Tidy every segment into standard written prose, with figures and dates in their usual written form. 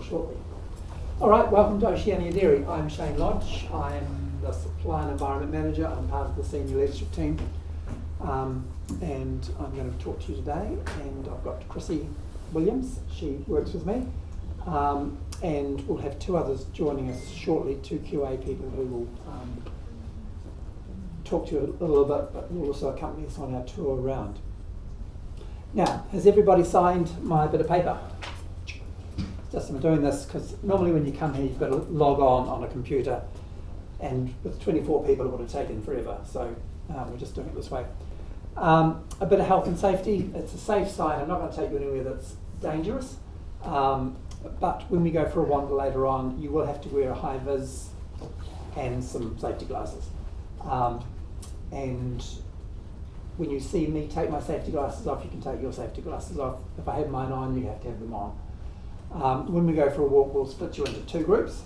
shortly. All right, welcome to Oceania Dairy. I'm Shane Lodge. I'm the Supply and Environment Manager. I'm part of the senior leadership team. And I'm going to talk to you today. And I've got Chrissy Williams. She works with me. And we'll have two others joining us shortly, two QA people who will talk to you a little bit, but will also accompany us on our tour around. Now, has everybody signed my bit of paper? Just I'm doing this because normally when you come here you've got to log on a computer, and with 24 people it would have taken forever, so we're just doing it this way. A bit of health and safety. It's a safe site. I'm not going to take you anywhere that's dangerous, but when we go for a wander later on you will have to wear a high vis and some safety glasses. And when you see me take my safety glasses off, you can take your safety glasses off. If I have mine on, you have to have them on. When we go for a walk, we'll split you into two groups.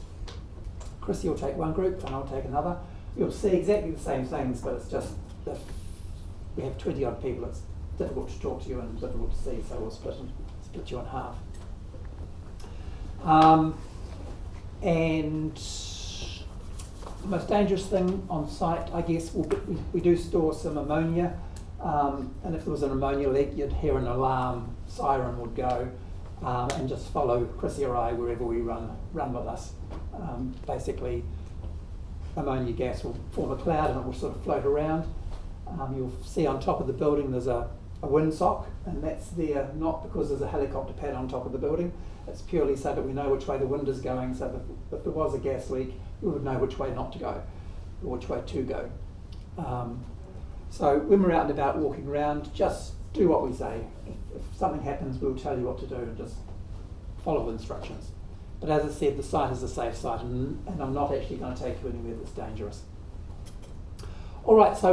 Chrissy will take one group and I'll take another. You'll see exactly the same things, but it's just if we have 20 odd people, it's difficult to talk to you and difficult to see, so we'll split you in half. And the most dangerous thing on site, I guess, we do store some ammonia, and if there was an ammonia leak, you'd hear an alarm, siren would go. And just follow Chrissy or I wherever we run with us. Basically, ammonia gas will form a cloud and it will sort of float around. You'll see on top of the building there's a windsock, and that's there not because there's a helicopter pad on top of the building. It's purely so that we know which way the wind is going, so that if there was a gas leak, we would know which way not to go, or which way to go. So when we're out and about walking around, just do what we say. If something happens, we'll tell you what to do, and just follow the instructions. But as I said, the site is a safe site, and I'm not actually going to take you anywhere that's dangerous. All right, so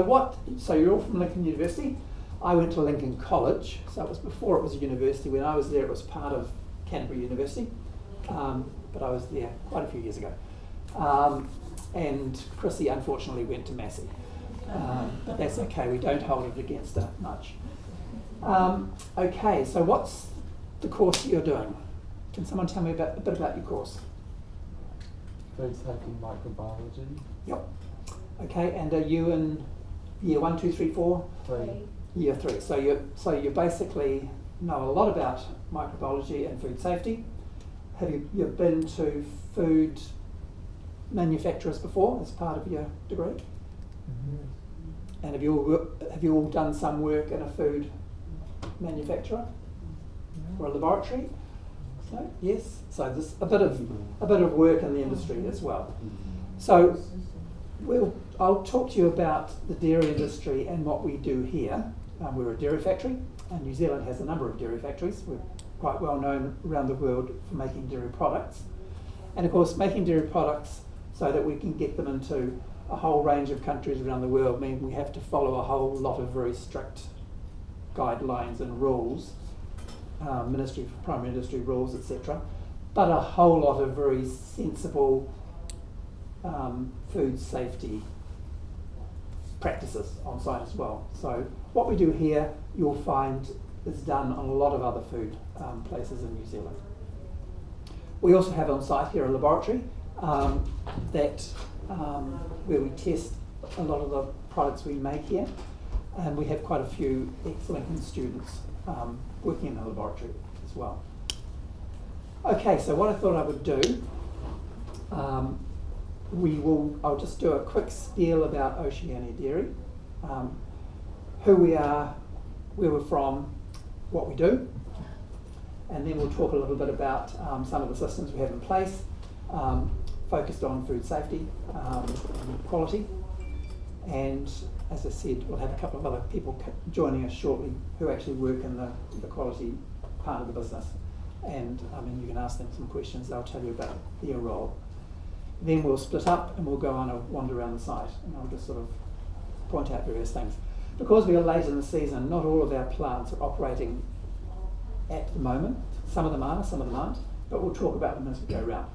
you're all from Lincoln University. I went to Lincoln College, so it was before it was a university. When I was there, it was part of Canterbury University, but I was there quite a few years ago. And Chrissy unfortunately went to Massey, but that's okay, we don't hold it against her much. Okay, so what's the course you're doing? Can someone tell me a bit about your course? Food safety microbiology. Yep. Okay, and are you in year 1, 2, 3, 4? 3. Year 3. So you basically know a lot about microbiology and food safety. Have you've been to food manufacturers before as part of your degree? Mm-hmm. And have you all done some work in a food manufacturer or a laboratory? So yes, so there's a bit of work in the industry as well. So I'll talk to you about the dairy industry and what we do here. We're a dairy factory, and New Zealand has a number of dairy factories. We're quite well known around the world for making dairy products, and of course making dairy products so that we can get them into a whole range of countries around the world means we have to follow a whole lot of very strict guidelines and rules, Ministry for Primary Industry rules, etc. But a whole lot of very sensible food safety practices on site as well. So what we do here, you'll find, is done on a lot of other food places in New Zealand. We also have on site here a laboratory where we test a lot of the products we make here, and we have quite a few ex-Lincoln students working in the laboratory as well. Okay, so what I thought I would do, I'll just do a quick spiel about Oceania Dairy, who we are, where we're from, what we do, and then we'll talk a little bit about some of the systems we have in place, focused on food safety and quality. And as I said, we'll have a couple of other people joining us shortly who actually work in the quality part of the business. And you can ask them some questions, they'll tell you about their role. Then we'll split up and we'll go on a wander around the site, and I'll just sort of point out various things. Because we are late in the season, not all of our plants are operating at the moment. Some of them are, some of them aren't, but we'll talk about them as we go around.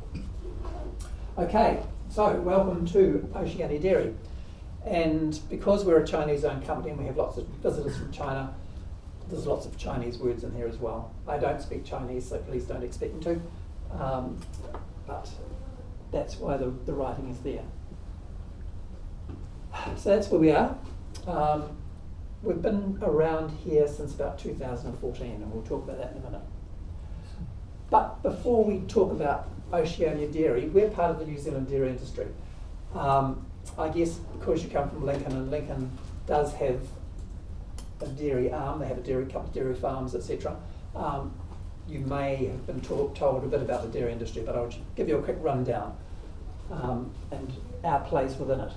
Okay, so welcome to Oceania Dairy. And because we're a Chinese-owned company and we have lots of visitors from China, there's lots of Chinese words in here as well. I don't speak Chinese, so please don't expect me to. but that's why the writing is there. So that's where we are. We've been around here since about 2014, and we'll talk about that in a minute. But before we talk about Oceania Dairy, we're part of the New Zealand dairy industry. I guess because you come from Lincoln, and Lincoln does have a dairy arm, they have a couple of dairy farms, etc. You may have been told a bit about the dairy industry, but I'll give you a quick rundown and our place within it.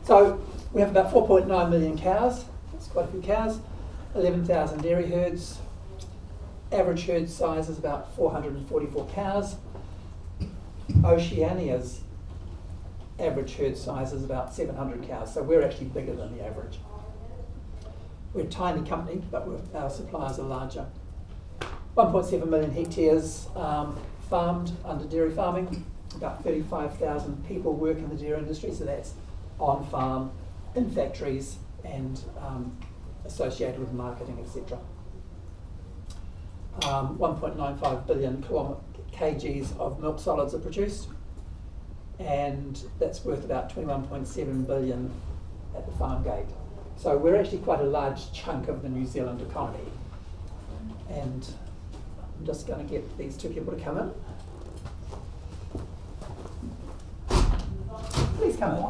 So we have about 4.9 million cows, that's quite a few cows, 11,000 dairy herds. Average herd size is about 444 cows. Oceania's average herd size is about 700 cows, so we're actually bigger than the average. We're a tiny company, but our suppliers are larger. 1.7 million hectares farmed under dairy farming. About 35,000 people work in the dairy industry, so that's on farm, in factories, and associated with marketing, etc. 1.95 billion kgs of milk solids are produced, and that's worth about 21.7 billion at the farm gate. So we're actually quite a large chunk of the New Zealand economy. And I'm just going to get these two people to come in. Please come in.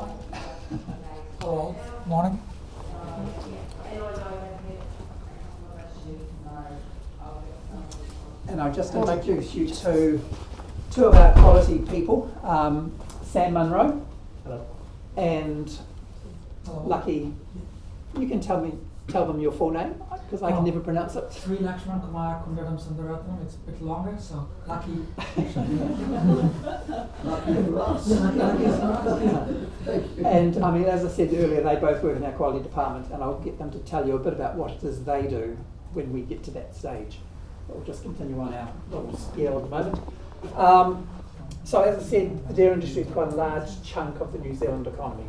Hello, morning. And I'll just introduce you to two of our quality people, Sam Munro. Hello. And Hello. Lucky. You can tell them your full name, because I can never pronounce it. Sri Lakshman Kumar Kundaram Sundaratnam. It's a bit longer, so Lucky. And I mean, as I said earlier, they both work in our quality department, and I'll get them to tell you a bit about what it is they do when we get to that stage. We'll just continue on our little spiel at the moment. So as I said, the dairy industry is quite a large chunk of the New Zealand economy.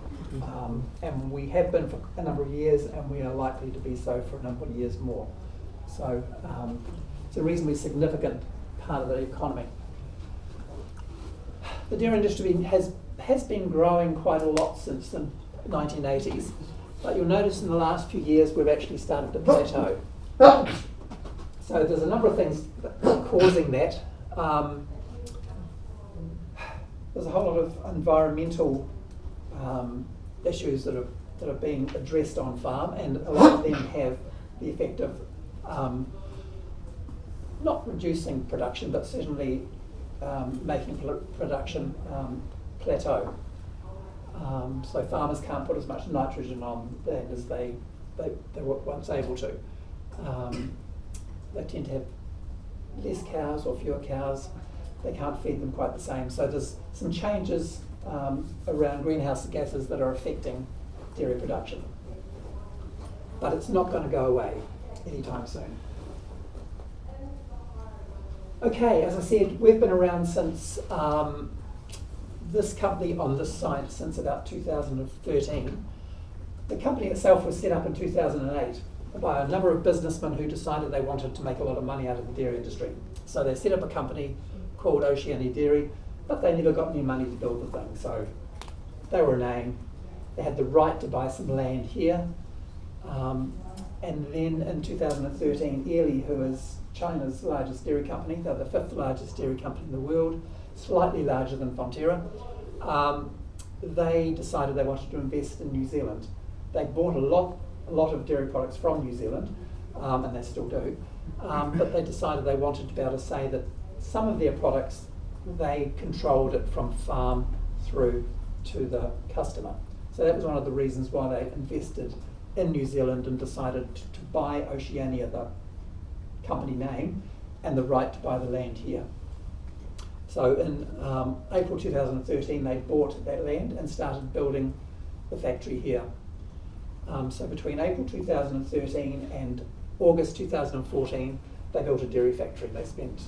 And we have been for a number of years, and we are likely to be so for a number of years more. So it's a reasonably significant part of the economy. The dairy industry has been growing quite a lot since the 1980s, but you'll notice in the last few years we've actually started to plateau. So there's a number of things causing that. There's a whole lot of environmental issues that are being addressed on farm, and a lot of them have the effect of not reducing production, but certainly making production plateau. So farmers can't put as much nitrogen on land as they were once able to. They tend to have less cows or fewer cows. They can't feed them quite the same. So there's some changes around greenhouse gases that are affecting dairy production. But it's not going to go away anytime soon. Okay, as I said, we've been around since this company on this site since about 2013. The company itself was set up in 2008 by a number of businessmen who decided they wanted to make a lot of money out of the dairy industry. So they set up a company called Oceania Dairy, but they never got any money to build the thing. So they were a name. They had the right to buy some land here. And then in 2013, Yili, who is China's largest dairy company, they're the 5th largest dairy company in the world, slightly larger than Fonterra, they decided they wanted to invest in New Zealand. They bought a lot of dairy products from New Zealand, and they still do, but they decided they wanted to be able to say that some of their products, they controlled it from farm through to the customer. So that was one of the reasons why they invested in New Zealand and decided to buy Oceania, the company name, and the right to buy the land here. So in April 2013, they bought that land and started building the factory here. So between April 2013 and August 2014, they built a dairy factory. They spent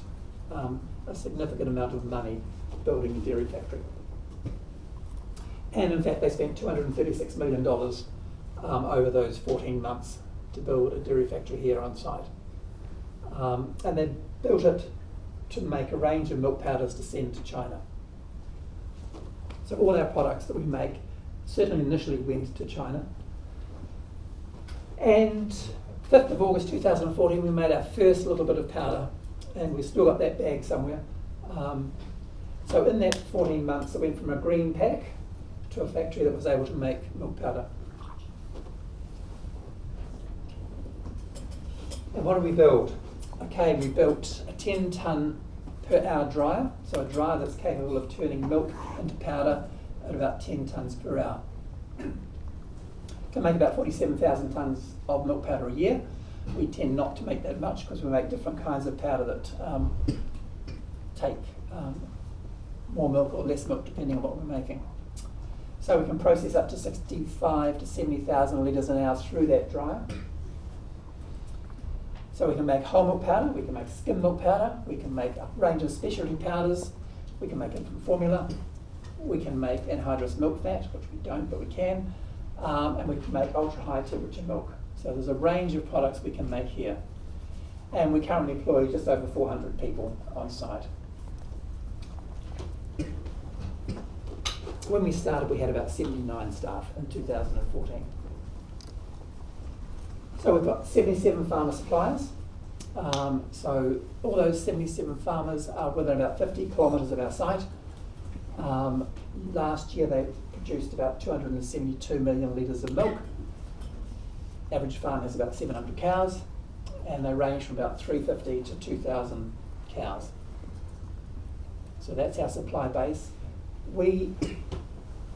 a significant amount of money building a dairy factory. And in fact, they spent $236 million over those 14 months to build a dairy factory here on site. And they built it to make a range of milk powders to send to China. So all our products that we make certainly initially went to China. And 5th of August 2014 we made our first little bit of powder, and we've still got that bag somewhere. So in that 14 months it went from a green pack to a factory that was able to make milk powder. And what did we build? Okay, we built a 10-ton per hour dryer, so a dryer that's capable of turning milk into powder at about 10 tons per hour. Can make about 47,000 tons of milk powder a year. We tend not to make that much because we make different kinds of powder that take more milk or less milk depending on what we're making. So we can process up to 65 to 70,000 litres an hour through that dryer. So we can make whole milk powder, we can make skim milk powder, we can make a range of specialty powders, we can make infant formula, we can make anhydrous milk fat, which we don't but we can, and we can make ultra high temperature milk. So there's a range of products we can make here. And we currently employ just over 400 people on site. When we started, we had about 79 staff in 2014. So we've got 77 farmer suppliers. So all those 77 farmers are within about 50 kilometres of our site. Last year they produced about 272 million litres of milk. Average farm has about 700 cows, and they range from about 350 to 2,000 cows. So that's our supply base. We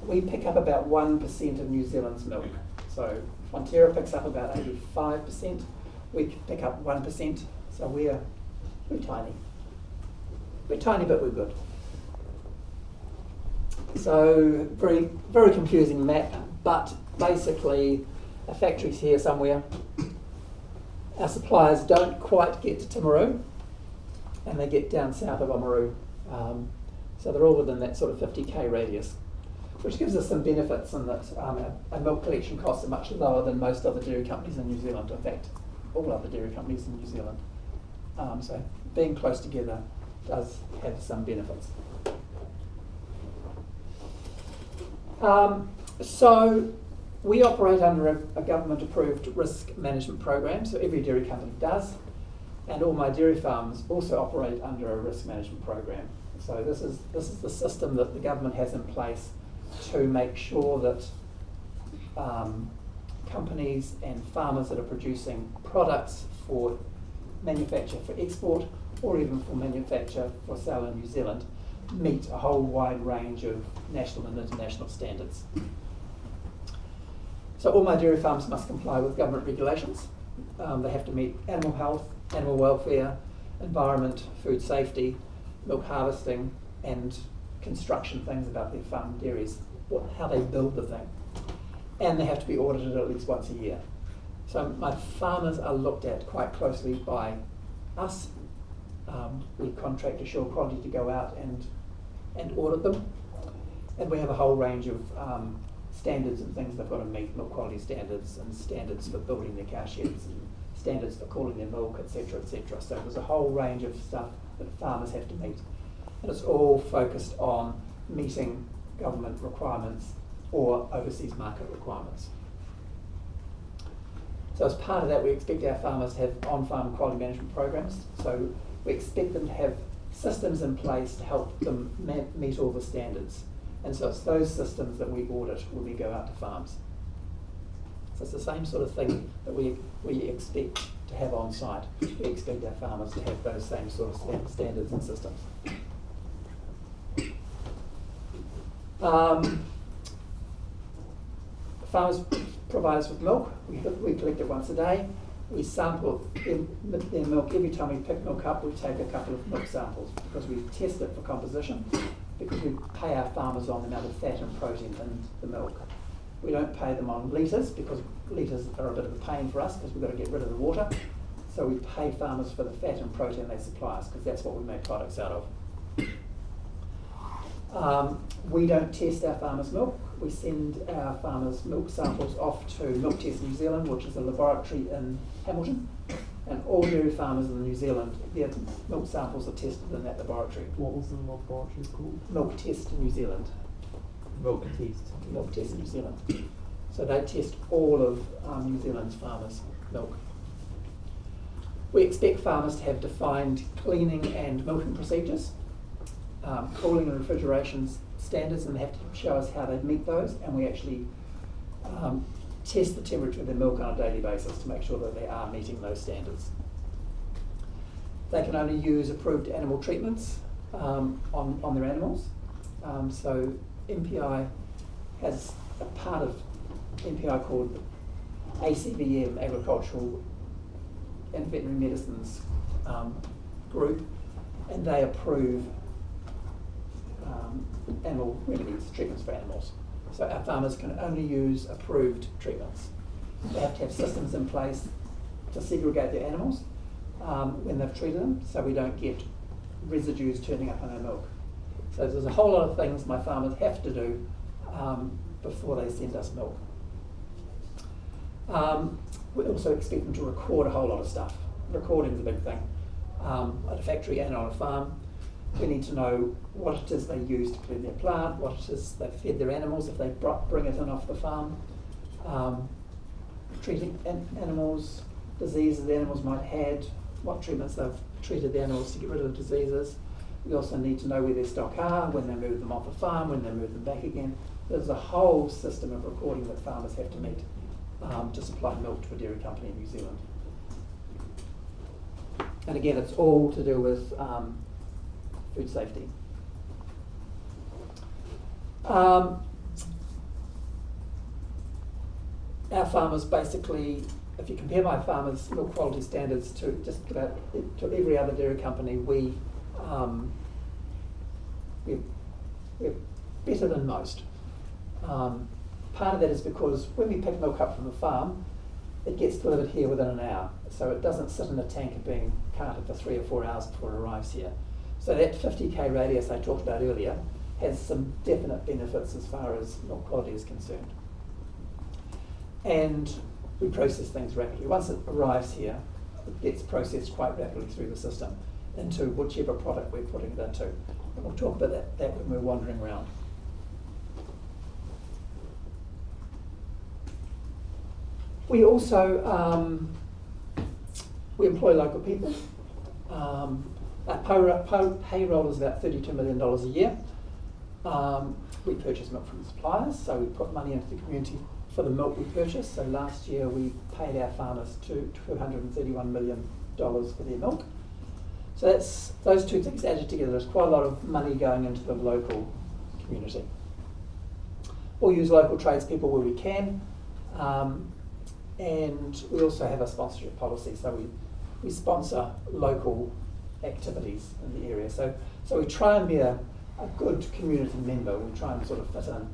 pick up about 1% of New Zealand's milk. So Fonterra picks up about 85%. We pick up 1%. So we're tiny. We're tiny, but we're good. So very, very confusing map, but basically a factory's here somewhere. Our suppliers don't quite get to Timaru, and they get down south of Oamaru. So they're all within that sort of 50k radius, which gives us some benefits in that our milk collection costs are much lower than most other dairy companies in New Zealand. In fact, all other dairy companies in New Zealand. So being close together does have some benefits. So we operate under a government-approved risk management program, so every dairy company does, and all my dairy farms also operate under a risk management program. So this is the system that the government has in place to make sure that companies and farmers that are producing products for manufacture for export or even for manufacture for sale in New Zealand meet a whole wide range of national and international standards. So all my dairy farms must comply with government regulations. They have to meet animal health, animal welfare, environment, food safety, milk harvesting, and construction things about their farm dairies, how they build the thing. And they have to be audited at least once a year. So my farmers are looked at quite closely by us. We contract Assure Quality to go out and audit them. And we have a whole range of standards and things they've got to meet, milk quality standards and standards for building their cow sheds and standards for cooling their milk, etc., etc. So there's a whole range of stuff that farmers have to meet. And it's all focused on meeting government requirements or overseas market requirements. So as part of that, we expect our farmers to have on-farm quality management programs. So we expect them to have systems in place to help them meet all the standards. And so it's those systems that we audit when we go out to farms. So it's the same sort of thing that we expect to have on site. We expect our farmers to have those same sort of standards and systems. Farmers provide us with milk. We collect it once a day. We sample their milk. Every time we pick milk up, we take a couple of milk samples because we test it for composition, because we pay our farmers on the amount of fat and protein in the milk. We don't pay them on litres because litres are a bit of a pain for us because we've got to get rid of the water. So we pay farmers for the fat and protein they supply us because that's what we make products out of. We don't test our farmers' milk. We send our farmers' milk samples off to Milk Test New Zealand, which is a laboratory in Hamilton, And all dairy farmers in New Zealand, their milk samples are tested in that laboratory. What was the laboratory called? Milk Test in New Zealand. Milk Test. Milk Test in New Zealand. So they test all of New Zealand's farmers' milk. We expect farmers to have defined cleaning and milking procedures, cooling and refrigeration standards, and they have to show us how they meet those, and we actually test the temperature of their milk on a daily basis to make sure that they are meeting those standards. They can only use approved animal treatments on their animals. So MPI has a part of MPI called ACVM, Agricultural and Veterinary Medicines group, and they approve animal remedies, treatments for animals. So our farmers can only use approved treatments. They have to have systems in place to segregate their animals when they've treated them, so we don't get residues turning up in our milk. So there's a whole lot of things my farmers have to do before they send us milk. We also expect them to record a whole lot of stuff. Recording's a big thing. At a factory and on a farm, we need to know what it is they use to clean their plant, what it is they've fed their animals if they bring it in off the farm, treating animals, diseases the animals might have had, what treatments they've treated the animals to get rid of the diseases. We also need to know where their stock are, when they move them off the farm, when they move them back again. There's a whole system of recording that farmers have to meet to supply milk to a dairy company in New Zealand. And again, it's all to do with food safety. Our farmers basically, if you compare my farmers' milk quality standards to just about to every other dairy company, we're better than most. Part of that is because when we pick milk up from the farm, it gets delivered here within an hour. So it doesn't sit in a tanker being carted for 3 or 4 hours before it arrives here. So that 50k radius I talked about earlier has some definite benefits as far as milk quality is concerned. And we process things rapidly. Once it arrives here, it gets processed quite rapidly through the system into whichever product we're putting it into. And we'll talk about that when we're wandering around. We also we employ local people. Our payroll is about $32 million a year. We purchase milk from suppliers, so we put money into the community for the milk we purchase. So last year we paid our farmers $231 million for their milk. So that's those two things added together. There's quite a lot of money going into the local community. We'll use local tradespeople where we can. And we also have a sponsorship policy, so we sponsor local activities in the area. So we try and be a good community member. We try and sort of fit in.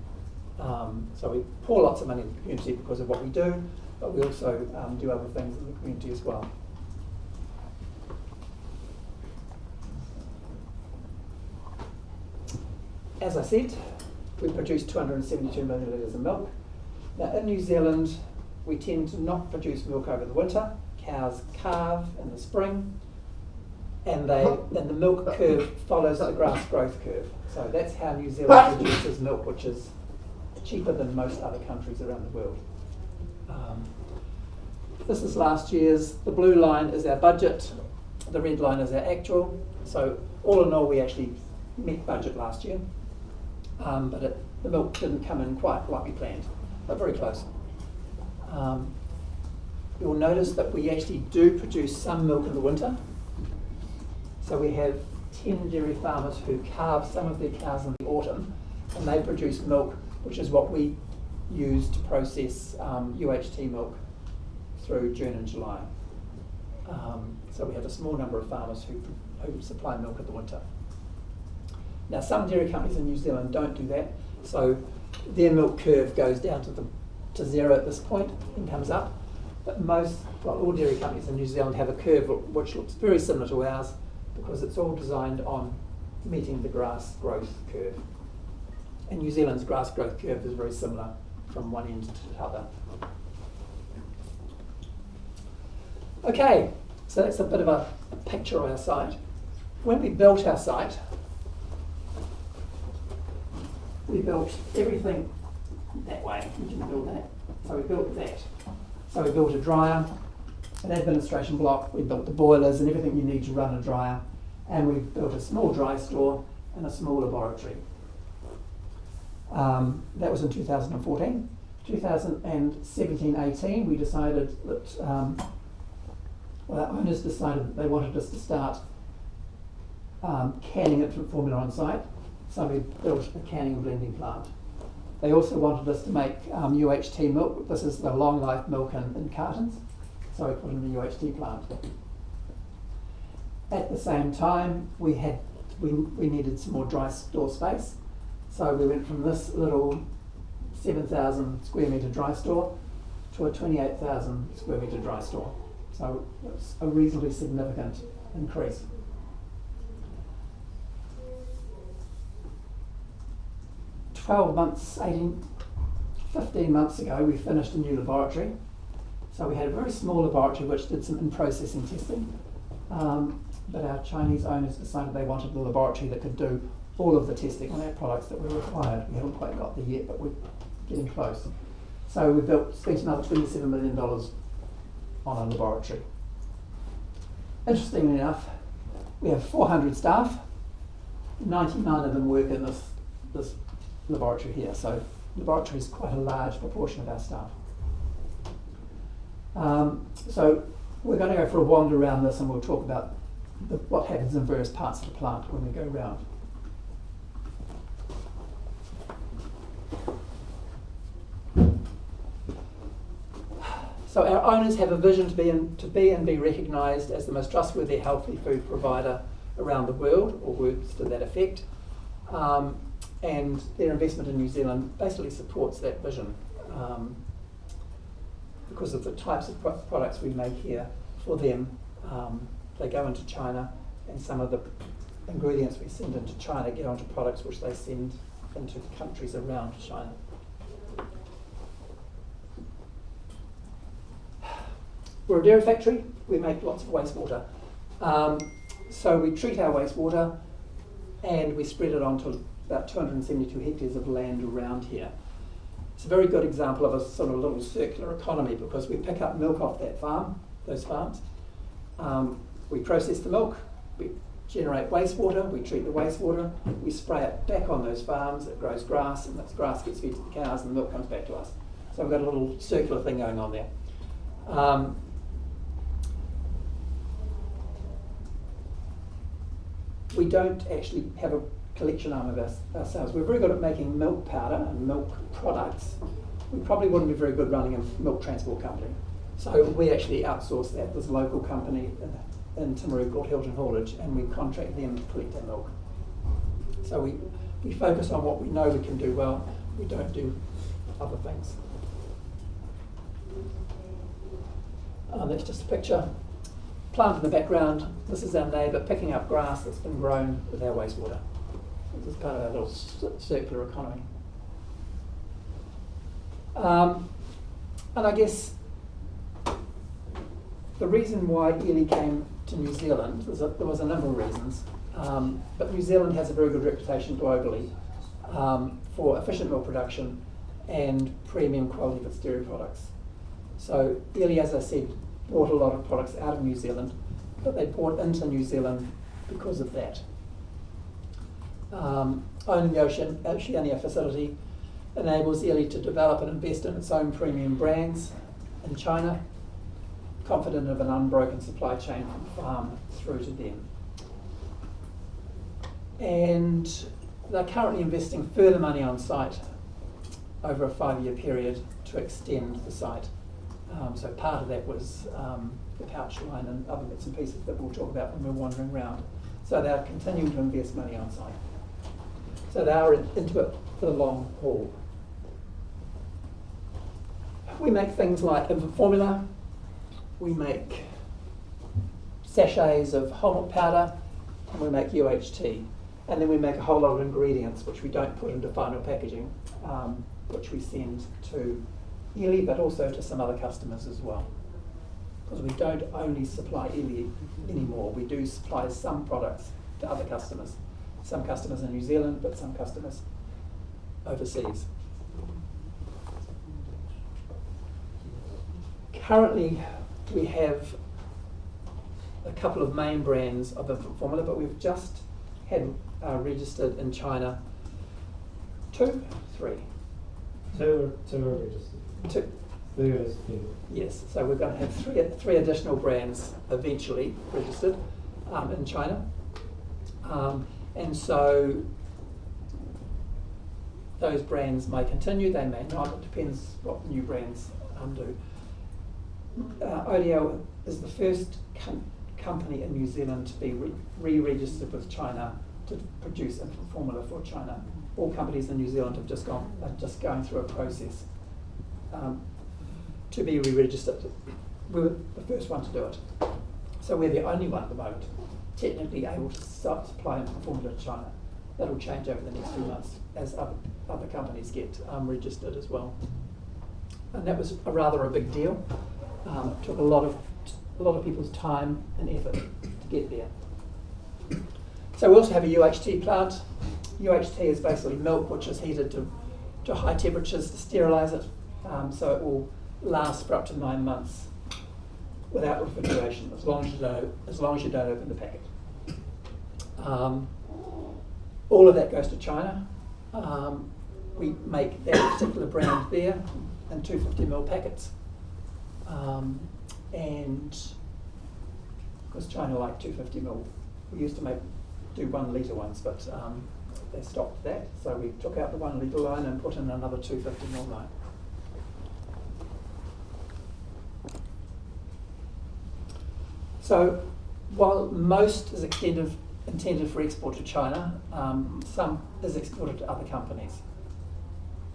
So we pour lots of money in the community because of what we do, but we also do other things in the community as well. As I said, we produce 272 million litres of milk. Now in New Zealand, we tend to not produce milk over the winter. Cows calve in the spring, and the milk curve follows the grass growth curve. So that's how New Zealand produces milk, which is cheaper than most other countries around the world. This is last year's. The blue line is our budget. The red line is our actual. So all in all, we actually met budget last year, but the milk didn't come in quite like we planned, but very close. You'll notice that we actually do produce some milk in the winter. So we have 10 dairy farmers who calve some of their cows in the autumn, and they produce milk, which is what we use to process UHT milk through June and July. So we have a small number of farmers who supply milk in the winter. Now some dairy companies in New Zealand don't do that, so their milk curve goes down to zero at this point and comes up. But all dairy companies in New Zealand have a curve which looks very similar to ours because it's all designed on meeting the grass growth curve. And New Zealand's grass growth curve is very similar from one end to the other. Okay, So that's a bit of a picture of our site. When we built our site, we built everything that way. We didn't build that. So we built that. So we built a dryer, an administration block, we built the boilers and everything you need to run a dryer, and we built a small dry store and a small laboratory. That was in 2014. 2017-18, we decided that, our owners decided that they wanted us to start canning infant formula on site, so we built a canning and blending plant. They also wanted us to make UHT milk. This is the long life milk in cartons, so we put in the UHT plant. At the same time, we needed some more dry store space, so we went from this little 7,000 square metre dry store to a 28,000 square metre dry store. So it's a reasonably significant increase. 12 months, 15 months ago, we finished a new laboratory. So we had a very small laboratory which did some in-processing testing, but our Chinese owners decided they wanted a laboratory that could do all of the testing on our products that were required. We haven't quite got there yet, but we're getting close. So we spent another $27 million on a laboratory. Interestingly enough, we have 400 staff. 99 of them work in this laboratory here, so the laboratory is quite a large proportion of our staff. So we're going to go for a wander around this, and we'll talk about what happens in various parts of the plant when we go around. So our owners have a vision to be and be recognised as the most trustworthy, healthy food provider around the world, or words to that effect. And their investment in New Zealand basically supports that vision because of the types of products we make here for them. They go into China, and some of the ingredients we send into China get onto products which they send into countries around China. We're a dairy factory. We make lots of wastewater. So we treat our wastewater and we spread it onto about 272 hectares of land around here. It's a very good example of a sort of little circular economy because we pick up milk off those farms. We process the milk, we generate wastewater, we treat the wastewater, we spray it back on those farms, it grows grass, and that grass gets fed to the cows and the milk comes back to us. So we've got a little circular thing going on there. We don't actually have a collection arm of ourselves. We're very good at making milk powder and milk products. We probably wouldn't be very good running a milk transport company. So we actually outsource that. There's a local company in Timaru called Hilton Haulage, and we contract them to collect our milk. So we focus on what we know we can do well. We don't do other things. That's just a picture. Plant in the background. This is our neighbour picking up grass that's been grown with our wastewater. This is part of our little circular economy. And I guess the reason why Yili came to New Zealand, there was a number of reasons, but New Zealand has a very good reputation globally for efficient milk production and premium quality of its dairy products. So Yili, as I said, bought a lot of products out of New Zealand, but they bought into New Zealand because of that. Owning the Oceania facility enables Yili to develop and invest in its own premium brands in China, confident of an unbroken supply chain from farm through to them. And they're currently investing further money on site over a 5-year period to extend the site. So part of that was the pouch line and other bits and pieces that we'll talk about when we're wandering around. So they're continuing to invest money on site. So they are into it for the long haul. We make things like infant formula. We make sachets of whole milk powder, and we make UHT. And then we make a whole lot of ingredients which we don't put into final packaging, which we send to Yili, but also to some other customers as well. because we don't only supply Yili anymore. We do supply some products to other customers. Some customers in New Zealand, but some customers overseas. Currently, we have a couple of main brands of infant formula, but we've just had registered in China two. Two are registered. Yes, so we're going to have three additional brands eventually registered in China. And so those brands may continue, they may not, it depends what new brands do. ODL is the first company in New Zealand to be re-registered with China to produce infant formula for China. All companies in New Zealand are just going through a process to be re-registered. We were the first one to do it. So we're the only one at the moment technically able to start supplying infant formula to China. That'll change over the next few months as other companies get registered as well. And that was rather a big deal. It took a lot of people's time and effort to get there. So we also have a UHT plant. UHT is basically milk which is heated to high temperatures to sterilise it, so it will last for up to 9 months without refrigeration, as long as you don't open the packet. All of that goes to China. We make that particular brand there in 250ml packets, and because China like 250ml, we used to do 1 litre ones, but they stopped that, so we took out the 1 litre line and put in another 250ml line. So while most is intended for export to China, some is exported to other companies.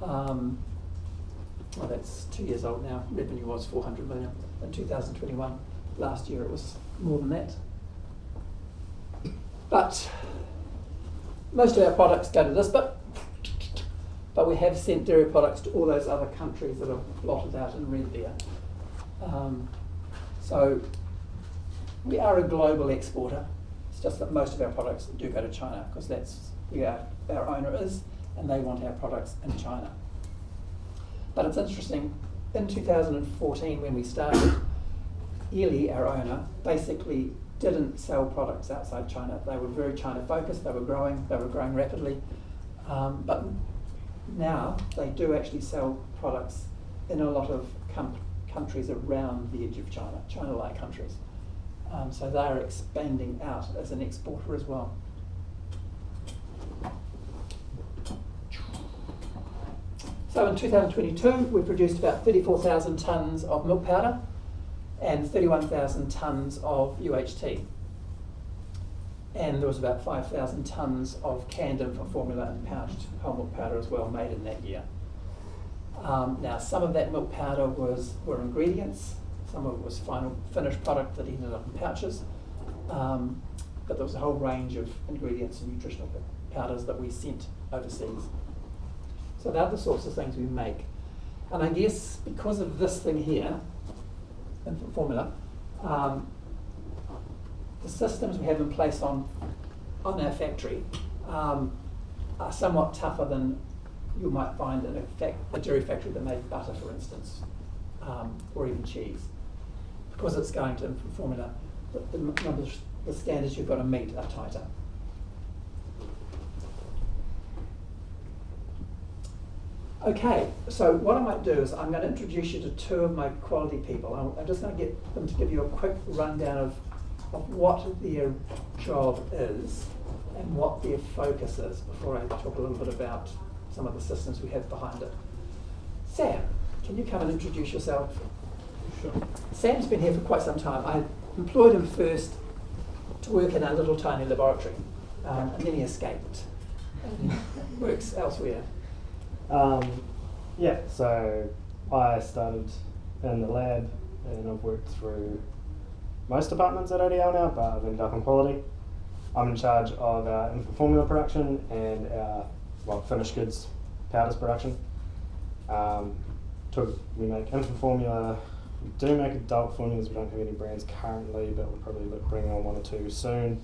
Well, that's 2 years old now. Revenue was 400 million in 2021. Last year it was more than that. But most of our products go to this, but we have sent dairy products to all those other countries that are blotted out in red there. So we are a global exporter. It's just that most of our products do go to China because that's where our owner is, and they want our products in China. But it's interesting, in 2014 when we started, Yili, our owner, basically didn't sell products outside China. They were very China focused, they were growing rapidly, but now they do actually sell products in a lot of countries around the edge of China, China-like countries. So they are expanding out as an exporter as well. So in 2022, we produced about 34,000 tonnes of milk powder and 31,000 tonnes of UHT. And there was about 5,000 tonnes of canned infant formula and pouched whole milk powder as well made in that year. Now some of that milk powder were ingredients, some of it was finished product that ended up in pouches, but there was a whole range of ingredients and nutritional powders that we sent overseas. So they're the sorts of things we make. And I guess because of this thing here, infant formula, the systems we have in place on our factory are somewhat tougher than you might find in a dairy factory that made butter, for instance, or even cheese. Because it's going to infant formula, the standards you've got to meet are tighter. Okay, so what I might do is I'm going to introduce you to two of my quality people. I'm just going to get them to give you a quick rundown of what their job is and what their focus is before I talk a little bit about some of the systems we have behind it. Sam, can you come and introduce yourself? Sure. Sam's been here for quite some time. I employed him first to work in a little tiny laboratory, and then he escaped and works elsewhere. So I started in the lab and I've worked through most departments at ODL now, but I've ended up in quality. I'm in charge of our infant formula production and our finished goods powders production. We make infant formula We do make adult formulas. We don't have any brands currently, but we'll probably look bringing on 1 or 2 soon.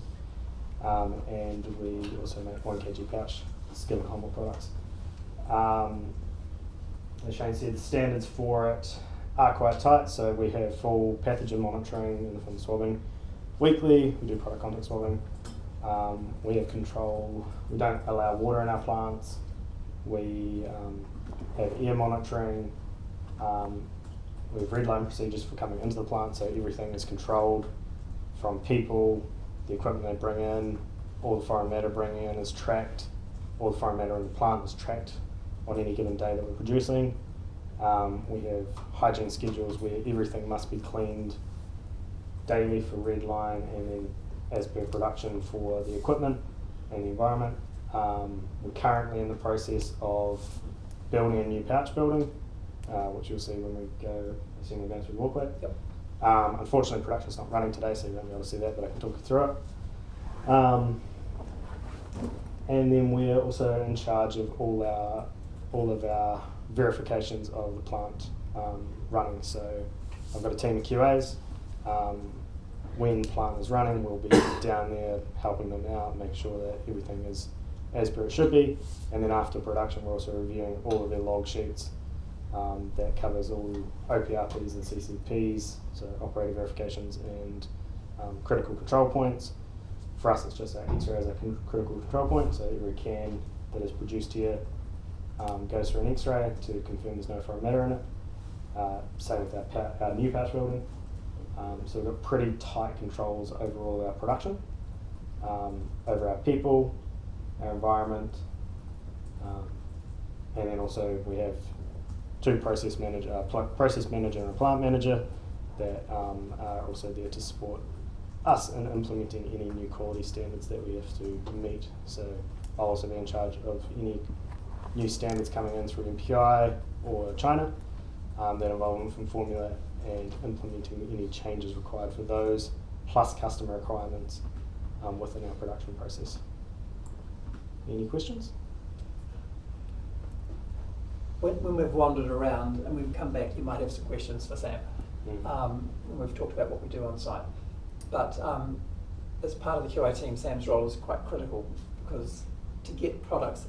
And we also make 1 kg pouch skim and humble products. As Shane said, the standards for it are quite tight, so we have full pathogen monitoring in the form of swabbing weekly. We do product contact swabbing. We have control. We don't allow water in our plants. We have air monitoring. We have red line procedures for coming into the plant, so everything is controlled from people, the equipment they bring in, all the foreign matter bringing in is tracked, all the foreign matter in the plant is tracked on any given day that we're producing. We have hygiene schedules where everything must be cleaned daily for red line and then as per production for the equipment and the environment. We're currently in the process of building a new pouch building, which you'll see when we go, assuming we're going through the walkway. Yep. Unfortunately, production's not running today, so you won't be able to see that, but I can talk you through it. And then we're also in charge of all of our verifications of the plant running. So I've got a team of QAs. When plant is running, we'll be down there helping them out, make sure that everything is as per it should be. And then after production, we're also reviewing all of their log sheets. That covers all OPRPs and CCPs, so operator verifications and critical control points. For us, it's just our X-ray as a critical control point, so every can that is produced here goes through an X-ray to confirm there's no foreign matter in it. Same with our new pouch building. So we've got pretty tight controls over all of our production, over our people, our environment, and then also we have 2 process manager and a plant manager that are also there to support us in implementing any new quality standards that we have to meet. So I'll also be in charge of any new standards coming in through MPI or China that involve infant formula and implementing any changes required for those, plus customer requirements within our production process. Any questions? When we've wandered around and we've come back, you might have some questions for Sam. We've talked about what we do on site. But as part of the QA team, Sam's role is quite critical because to get products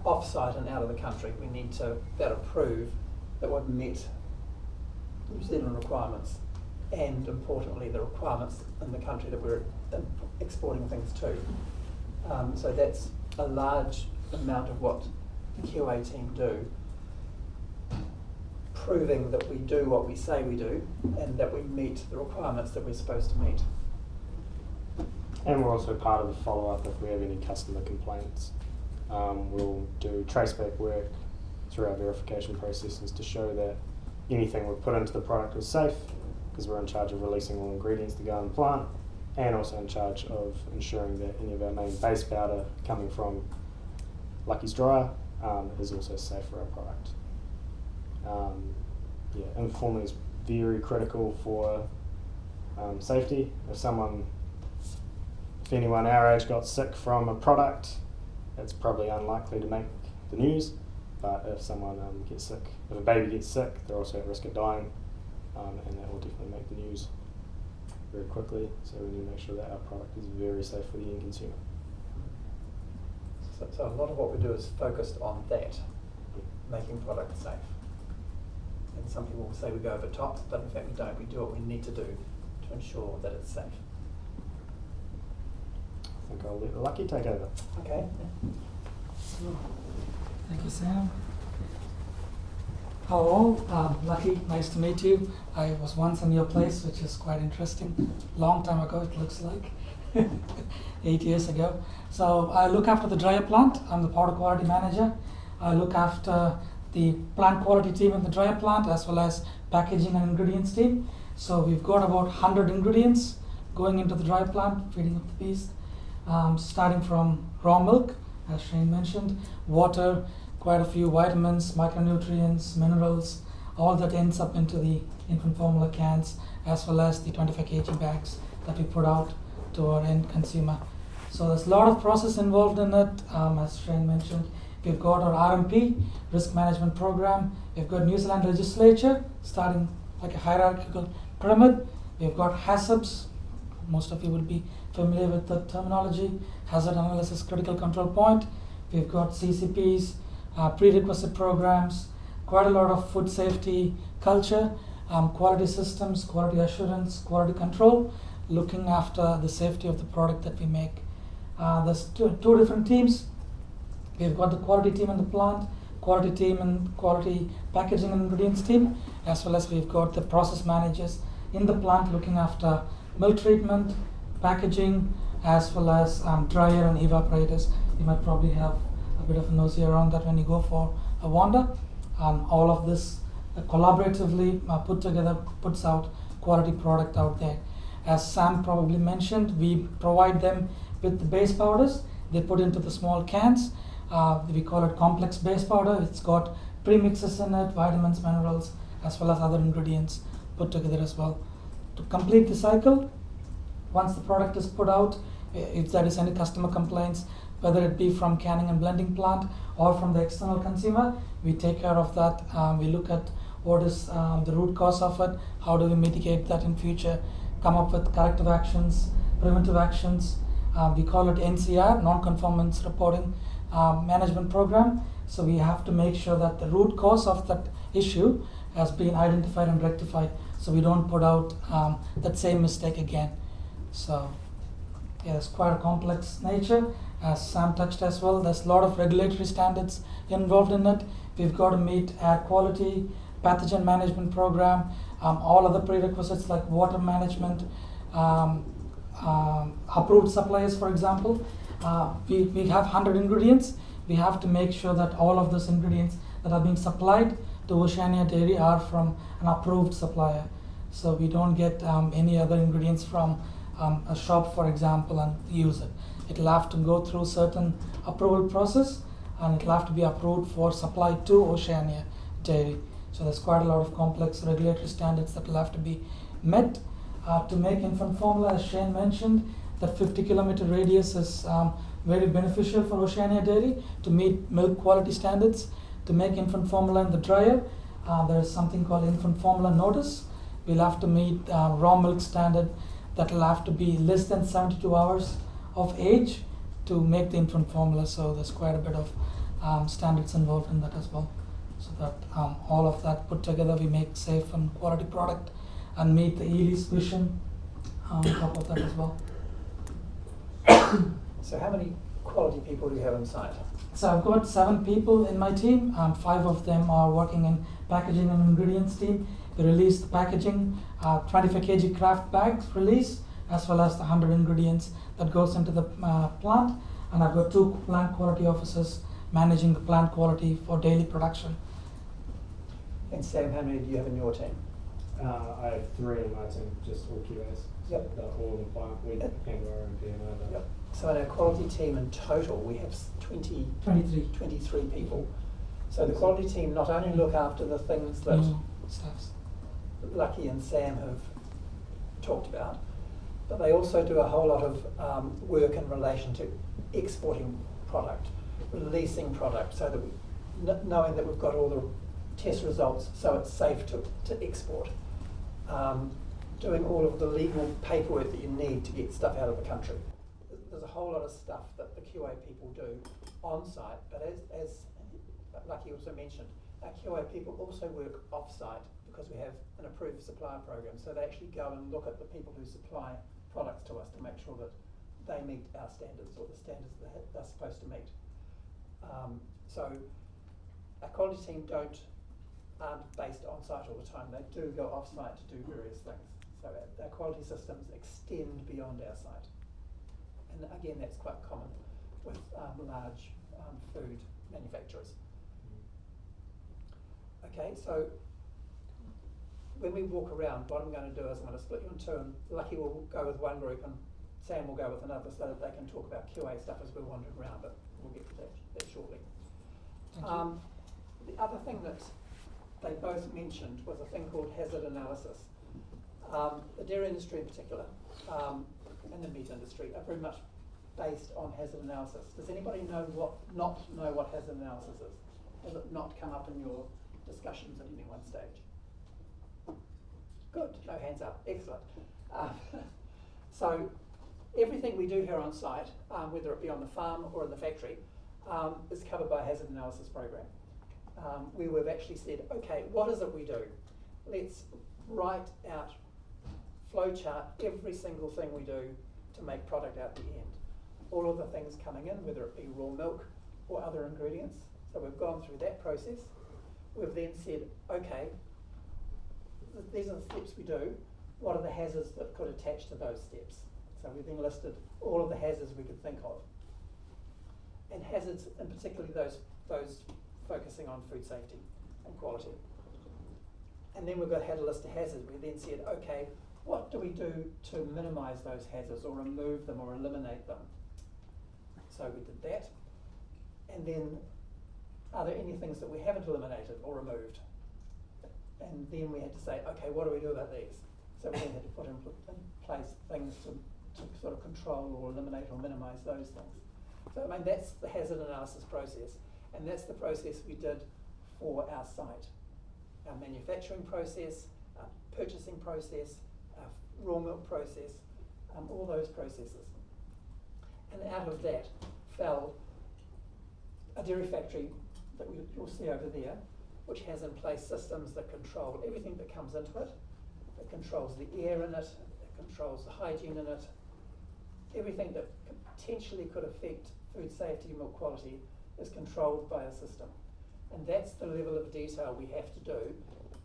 off-site and out of the country, we need to be able to prove that we've met New Zealand requirements and, importantly, the requirements in the country that we're exporting things to. So that's a large amount of what the QA team do, proving that we do what we say we do and that we meet the requirements that we're supposed to meet. And we're also part of the follow-up if we have any customer complaints. We'll do traceback work through our verification processes to show that anything we've put into the product was safe, because we're in charge of releasing all ingredients to go in the plant, and also in charge of ensuring that any of our main base powder coming from Lucky's dryer is also safe for our product. Informing is very critical for safety. If anyone our age got sick from a product, it's probably unlikely to make the news. But if someone gets sick, if a baby gets sick, they're also at risk of dying, and that will definitely make the news very quickly. So we need to make sure that our product is very safe for the end consumer. So a lot of what we do is focused on that, making products safe. And some people will say we go over top, but in fact we don't. We do what we need to do to ensure that it's safe. I think I'll let Lucky take over. Okay. Thank you, Sam. Hello, Lucky, nice to meet you. I was once in your place, which is quite interesting. Long time ago, it looks like. 8 years ago. So I look after the dryer plant. I'm the powder quality manager. I look after the plant quality team in the dryer plant as well as packaging and ingredients team. So we've got about 100 ingredients going into the dryer plant, feeding up the beast. Starting from raw milk, as Shane mentioned, water, quite a few vitamins, micronutrients, minerals, all that ends up into the infant formula cans, as well as the 25 kg bags that we put out to our end consumer. So there's a lot of process involved in it. As Shane mentioned, we've got our RMP, Risk Management Program. We've got New Zealand Legislature starting like a hierarchical pyramid. We've got HACCPs. Most of you will be familiar with the terminology. Hazard Analysis Critical Control Point. We've got CCPs, prerequisite programs, quite a lot of food safety culture, quality systems, quality assurance, quality control, looking after the safety of the product that we make. There's two different teams. We've got the quality team in the plant, quality team and quality packaging and ingredients team, as well as we've got the process managers in the plant looking after milk treatment, packaging, as well as dryer and evaporators. You might probably have a bit of a nosy around that when you go for a wander. All of this collaboratively put together puts out quality product out there. As Sam probably mentioned, we provide them with the base powders. They put into the small cans. We call it complex base powder. It's got premixes in it, vitamins, minerals, as well as other ingredients put together as well. To complete the cycle, once the product is put out, if there is any customer complaints, whether it be from canning and blending plant or from the external consumer, we take care of that. We look at what is the root cause of it, how do we mitigate that in future, come up with corrective actions, preventive actions. We call it NCR, non-conformance reporting management program. So we have to make sure that the root cause of that issue has been identified and rectified, so we don't put out that same mistake again. So yeah, it's quite a complex nature. As Sam touched as well, there's a lot of regulatory standards involved in it. We've got to meet air quality, pathogen management program, all other prerequisites like water management, approved suppliers, for example. We have 100 ingredients. We have to make sure that all of those ingredients that are being supplied to Oceania Dairy are from an approved supplier. So we don't get any other ingredients from a shop, for example, and use it. It'll have to go through certain approval process, and it'll have to be approved for supply to Oceania Dairy. So there's quite a lot of complex regulatory standards that will have to be met. To make infant formula, as Shane mentioned, that 50-kilometer radius is very beneficial for Oceania Dairy to meet milk quality standards. To make infant formula in the dryer, there is something called infant formula notice. We'll have to meet raw milk standard that will have to be less than 72 hours of age to make the infant formula. So there's quite a bit of standards involved in that as well. So that all of that put together, we make safe and quality product and meet the Yili's vision on top of that as well. So how many quality people do you have on site? So I've got 7 people in my team. 5 of them are working in packaging and ingredients team. We release the packaging, 25 kg craft bags release, as well as the 100 ingredients that goes into the plant. And I've got 2 plant quality officers managing the plant quality for daily production. And Sam, how many do you have in your team? I have 3 in my team, just all QAs. Yep. They're all in the plant. We can do our own PMO. Yep. So in our quality team in total, we have 23 people. So the quality team not only look after the things that Staffs. Lucky and Sam have talked about, but they also do a whole lot of work in relation to exporting product, releasing product, so that knowing that we've got all the test results so it's safe to export. Doing all of the legal paperwork that you need to get stuff out of the country. There's a whole lot of stuff that the QA people do on site, but as Lucky also mentioned, our QA people also work off site because we have an approved supplier program. So they actually go and look at the people who supply products to us to make sure that they meet our standards or the standards that they're supposed to meet. So our quality team aren't based on site all the time. They do go off site to do various things. So our quality systems extend beyond our site. And again, that's quite common with large food manufacturers. Okay, so when we walk around, what I'm going to do is I'm going to split you in 2, and Lucky will go with one group and Sam will go with another so that they can talk about QA stuff as we're wandering around, but we'll get to that shortly. The other thing that they both mentioned was a thing called hazard analysis. The dairy industry in particular, and the meat industry are very much based on hazard analysis. Does anybody not know what hazard analysis is? Has it not come up in your discussions at any one stage? Good, no hands up, excellent. So everything we do here on site, whether it be on the farm or in the factory, is covered by a hazard analysis program. Where we've actually said, okay, what is it we do? Let's write out, flowchart every single thing we do to make product out the end. All of the things coming in, whether it be raw milk or other ingredients. So we've gone through that process. We've then said, okay, these are the steps we do. What are the hazards that could attach to those steps? So we then listed all of the hazards we could think of. And hazards, and particularly those focusing on food safety and quality. And then had a list of hazards. We then said, okay, what do we do to minimise those hazards or remove them or eliminate them? So we did that. And then, are there any things that we haven't eliminated or removed? And then we had to say, okay, what do we do about these? So we then had to put in place things to sort of control or eliminate or minimise those things. So I mean, that's the hazard analysis process. And that's the process we did for our site. Our manufacturing process, our purchasing process, our raw milk process, all those processes. And out of that fell a dairy factory that you'll see over there, which has in place systems that control everything that comes into it. It controls the air in it, it controls the hygiene in it, everything that potentially could affect food safety and milk quality is controlled by a system. And that's the level of detail we have to do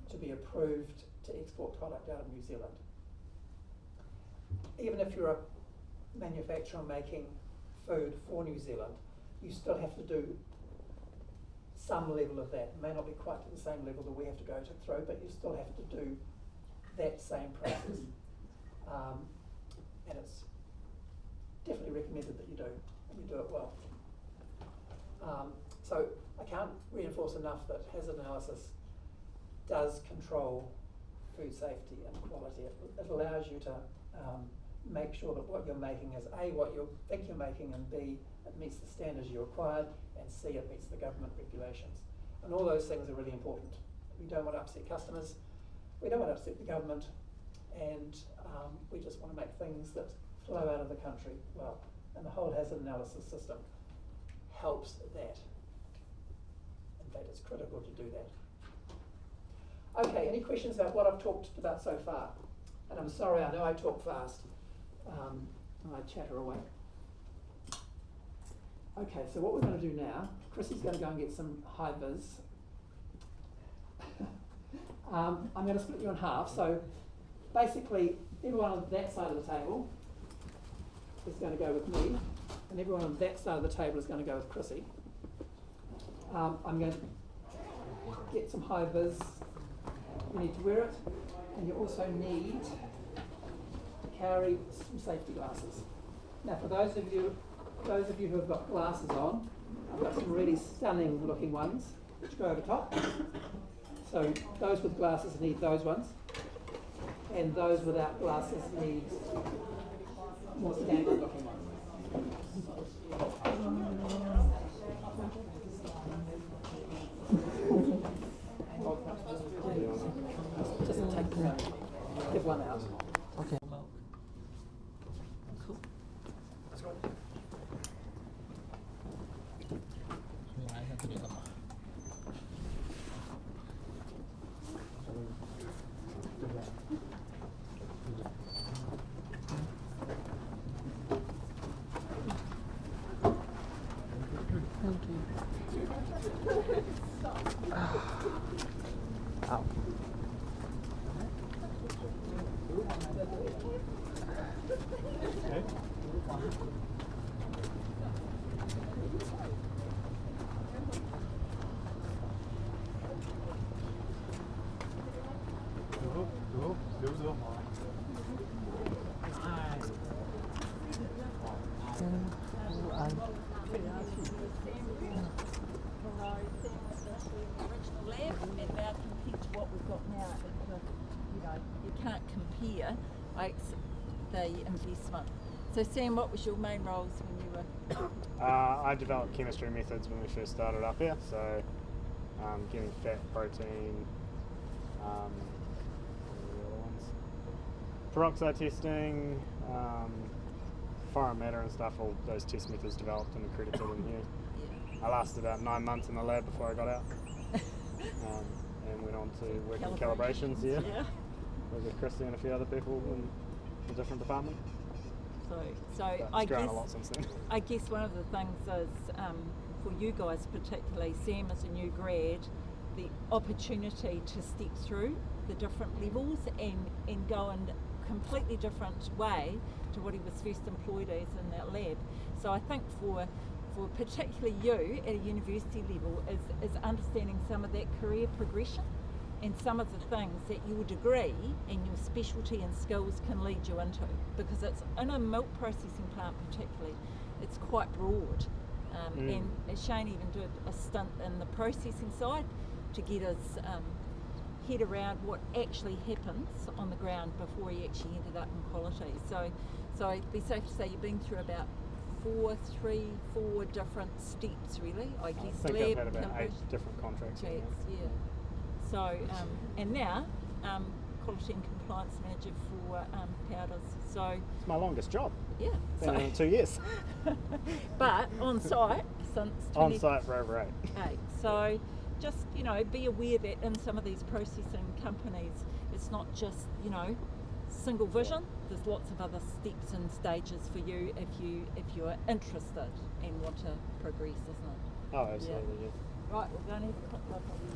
to be approved to export product out of New Zealand. Even if you're a manufacturer making food for New Zealand, you still have to do some level of that. It may not be quite to the same level that we have to go through, but you still have to do that same process. And it's definitely recommended that you do, and you do it well. So I can't reinforce enough that hazard analysis does control food safety and quality. It allows you to make sure that what you're making is A, what you think you're making, and B, it meets the standards you required, and C, it meets the government regulations. And all those things are really important. We don't want to upset customers, we don't want to upset the government, and we just want to make things that flow out of the country well. And the whole hazard analysis system helps that. In fact, it's critical to do that. Okay, any questions about what I've talked about so far? And I'm sorry, I know I talk fast. And I chatter away. Okay, so what we're going to do now, Chrissy's going to go and get some high vis. I'm going to split you in half. So basically, everyone on that side of the table is going to go with me, and everyone on that side of the table is going to go with Chrissy. I'm going to get some high vis. You need to wear it, and you also need to carry some safety glasses. Now, for those of you who have got glasses on, I've got some really stunning looking ones which go over top. So those with glasses need those ones, and those without glasses need more standard looking ones. Just take one. Give one out. Okay. Cool. That's right. I have to do them. Thank you. Ow. Original lab, and now compared to what we've got now, you can't compare the investment. So Sam, what was your main roles when you were? I developed chemistry methods when we first started up here, so getting fat, protein, what are the other ones? peroxide testing, foreign matter and stuff, all those test methods developed and accredited in here. Yeah. I lasted about 9 months in the lab before I got out. And went on to work in calibrations, Yeah. with Christy and a few other people in a different department. So But I it's grown guess a lot since then. I guess one of the things is for you guys particularly, Sam as a new grad, the opportunity to step through the different levels and go in a completely different way to what he was first employed as in that lab. So I think for particularly you at a university level is understanding some of that career progression and some of the things that your degree and your specialty and skills can lead you into, because it's in a milk processing plant particularly, it's quite broad. And Shane even did a stint in the processing side to get his head around what actually happens on the ground before he actually ended up in quality. So it'd be safe to say you've been through about four different steps really, I guess. I think I've had about calibration, 8 different contracts. in checks, there. yeah. So, and now, quality and compliance manager for powders. So, It's my longest job. yeah. Been in 2 years. But on site since On site for over 8. 28. So just, be aware that in some of these processing companies, it's not just, single vision. There's lots of other steps and stages for you if you're interested and want to progress, isn't it? Oh, absolutely, yeah. Right, we're going to have a quick look at you.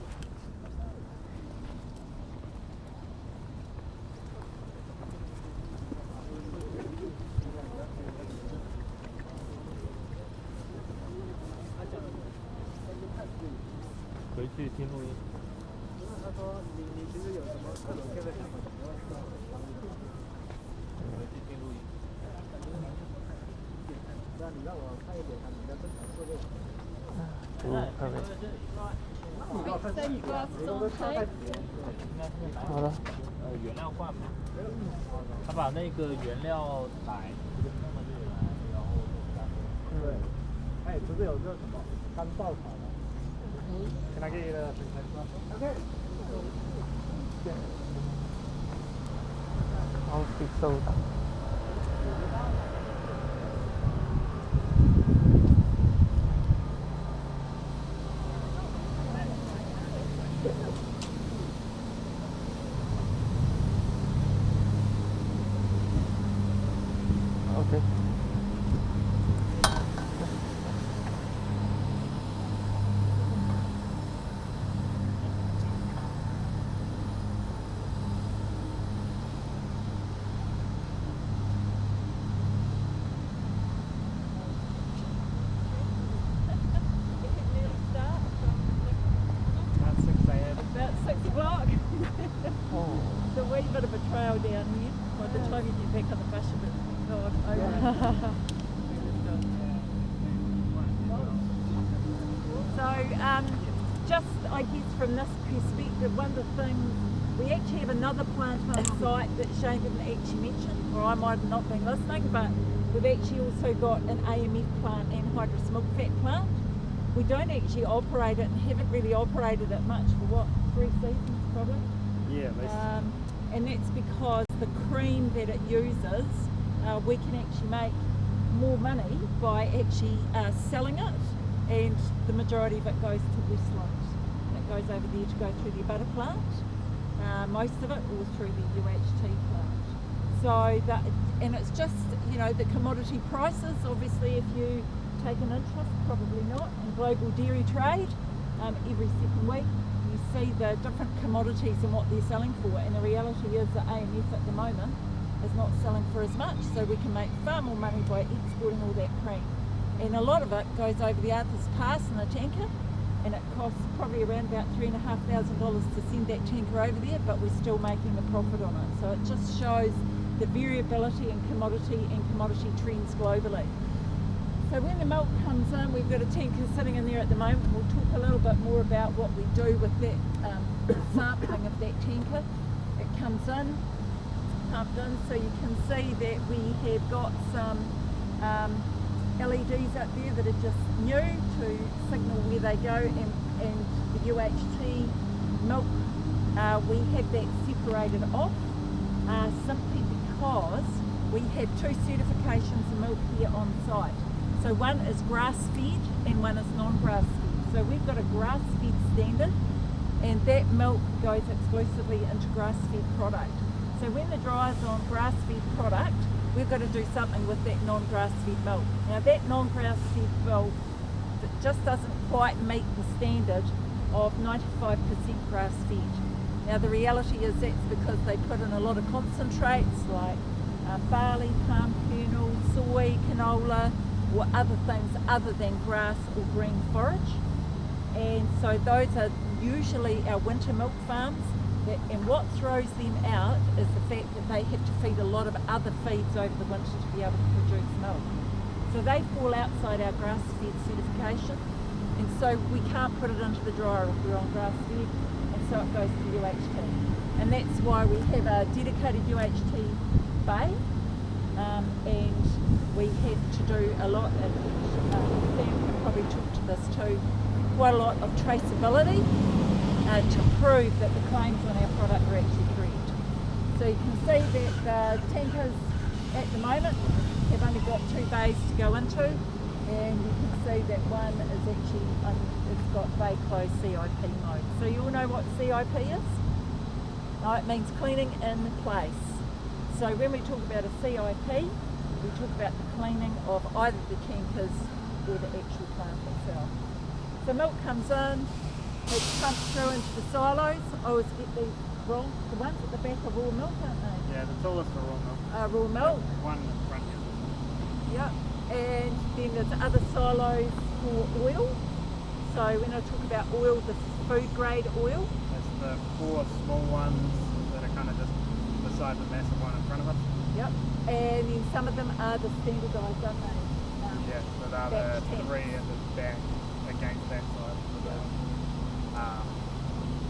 Sunglasses on tape. 好了，原料罐嘛，他把那个原料摆扔到这里来，然后对，哎，不是有这什么干爆法吗？ Can I get you to... OK。 I'll speak so. Okay. About 6 o'clock. It's a wee bit of a trail down here. By the time you get back on the bus, you're a bit over. So, just I guess from this perspective, one of the things, we actually have another plant on site that Shane didn't actually mention, or I might have not been listening, but we've actually also got an AMF plant and hydrous milk fat plant. We don't actually operate it and haven't really operated it much for 3 seasons probably. Yeah, at least. And that's because the cream that it uses, we can actually make more money by actually selling it, and the majority of it goes to Westland. It goes over there to go through the butter plant, most of it, or through the UHT plant. So that, and it's just, the commodity prices, obviously if you take an interest, probably not, in global dairy trade, every second week you see the different commodities and what they're selling for, and the reality is that AMF at the moment is not selling for as much, so we can make far more money by exporting all that cream. And a lot of it goes over the Arthur's Pass in a tanker, and it costs probably around about $3,500 to send that tanker over there, but we're still making a profit on it. So it just shows the variability in commodity trends globally. So when the milk comes in, we've got a tanker sitting in there at the moment. We'll talk a little bit more about what we do with that sampling of that tanker. It comes in, pumped in, so you can see that we have got some LEDs up there that are just new to signal where they go, and the UHT milk, we have that separated off simply because we have two certifications of milk here on site. So one is grass-fed and one is non-grass-fed. So we've got a grass-fed standard, and that milk goes exclusively into grass-fed product. So when the dryer's on grass-fed product, we've got to do something with that non-grass-fed milk. Now that non-grass-fed milk just doesn't quite meet the standard of 95% grass-fed. Now the reality is that's because they put in a lot of concentrates like barley, palm kernel, soy, canola, or other things other than grass or green forage. And so those are usually our winter milk farms. And what throws them out is the fact that they have to feed a lot of other feeds over the winter to be able to produce milk. So they fall outside our grass-fed certification, and so we can't put it into the dryer if we're on grass-fed, and so it goes to UHT. And that's why we have a dedicated UHT bay, and we have to do a lot, and Sam can probably talk to this too, quite a lot of traceability to prove that the claims on our product are actually correct. So you can see that the tankers at the moment have only got 2 bays to go into, and you can see that one is actually, it's got bay closed CIP mode. So you all know what CIP is? No, it means cleaning in place. So when we talk about a CIP, we talk about the cleaning of either the tankers or the actual plant itself. So milk comes in, it's pumped through into the silos. I always get the ones at the back are raw milk, aren't they? Yeah, the tallest are raw milk. Raw milk. One in front here. Yep. And then there's other silos for oil. So when I talk about oil, this is food grade oil. That's the 4 small ones that are kind of just beside the massive one in front of us. Yep. And then some of them are the standardised, aren't they? Yeah, so they're batch the tanks. 3 at the back against that side.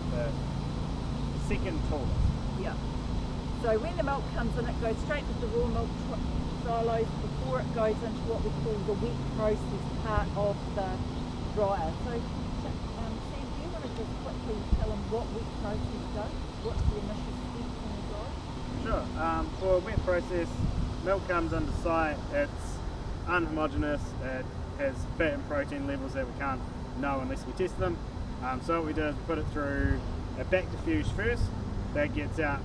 The second tallest. Yeah. So when the milk comes in, it goes straight into the raw milk silos before it goes into what we call the wet process part of the dryer. So, Sam, do you want to just quickly tell them what wet process does? What's the initial steps in the dryer? Sure. For a wet process, milk comes into site. It's unhomogeneous. It has fat and protein levels that we can't know unless we test them. So what we do is we put it through a bacterfuge first. That gets out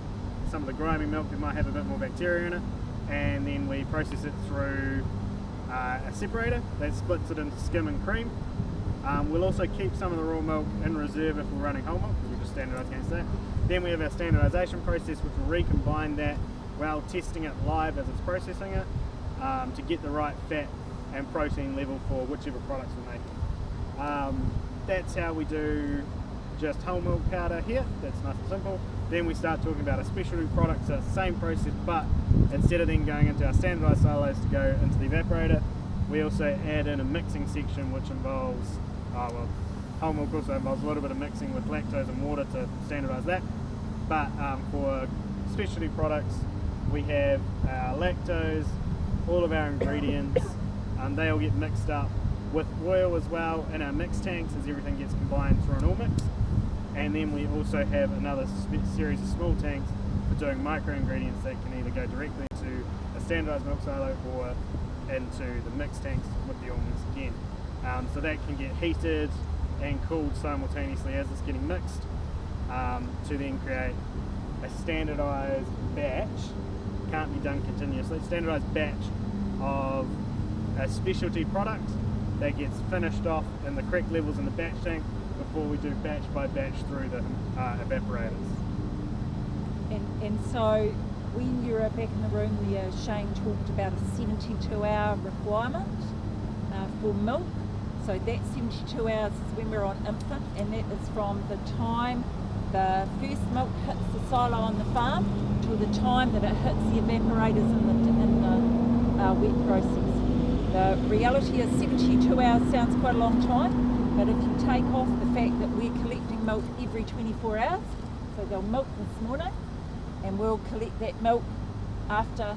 some of the grimy milk that might have a bit more bacteria in it, and then we process it through a separator that splits it into skim and cream. We'll also keep some of the raw milk in reserve if we're running whole milk, because we just standardise against that. Then we have our standardisation process, which will recombine that while testing it live as it's processing it to get the right fat and protein level for whichever products we're making. That's how we do just whole milk powder here. That's nice and simple. Then we start talking about a specialty product, so it's the same process, but instead of then going into our standardised silos to go into the evaporator, we also add in a mixing section which involves, whole milk also involves a little bit of mixing with lactose and water to standardise that. But for specialty products, we have our lactose, all of our ingredients, they all get mixed up with oil as well in our mix tanks as everything gets combined through an all mix. And then we also have another series of small tanks for doing micro ingredients that can either go directly into a standardised milk silo or into the mix tanks with the all mix again. So that can get heated and cooled simultaneously as it's getting mixed to then create a standardised batch. Can't be done continuously. Standardised batch of a specialty product that gets finished off in the correct levels in the batch tank before we do batch by batch through the evaporators. And so when you were back in the room where Shane talked about a 72-hour requirement for milk, so that 72 hours is when we're on infant, and that is from the time the first milk hits the silo on the farm to the time that it hits the evaporators in the wet process. The reality is 72 hours sounds quite a long time, but if you take off the fact that we're collecting milk every 24 hours, so they'll milk this morning, and we'll collect that milk after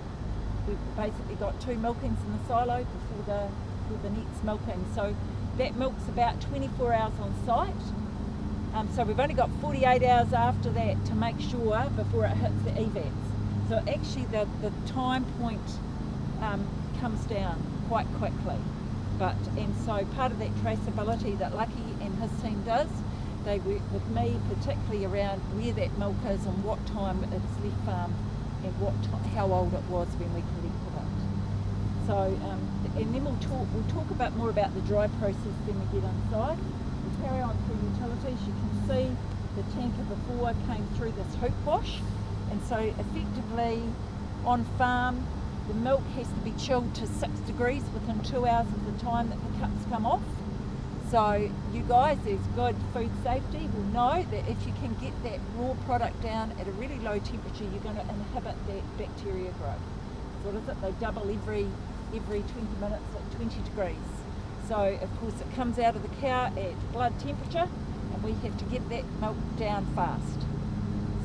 we've basically got 2 milkings in the silo before the next milking. So that milk's about 24 hours on site. So we've only got 48 hours after that to make sure before it hits the EVATs. So actually the time point comes down quite quickly. And so part of that traceability that Lucky and his team does, they work with me particularly around where that milk is and what time it's left farmed and how old it was when we collected it. So, and then we'll talk a bit more about the dry process when we get inside. We'll carry on through utilities. You can see the tanker before came through this hoop wash, and so effectively on farm the milk has to be chilled to 6 degrees within 2 hours of the time that the cups come off. So you guys, as good food safety, will know that if you can get that raw product down at a really low temperature, you're going to inhibit that bacteria growth. So what is it? They double every 20 minutes at 20 degrees. So of course it comes out of the cow at blood temperature, and we have to get that milk down fast.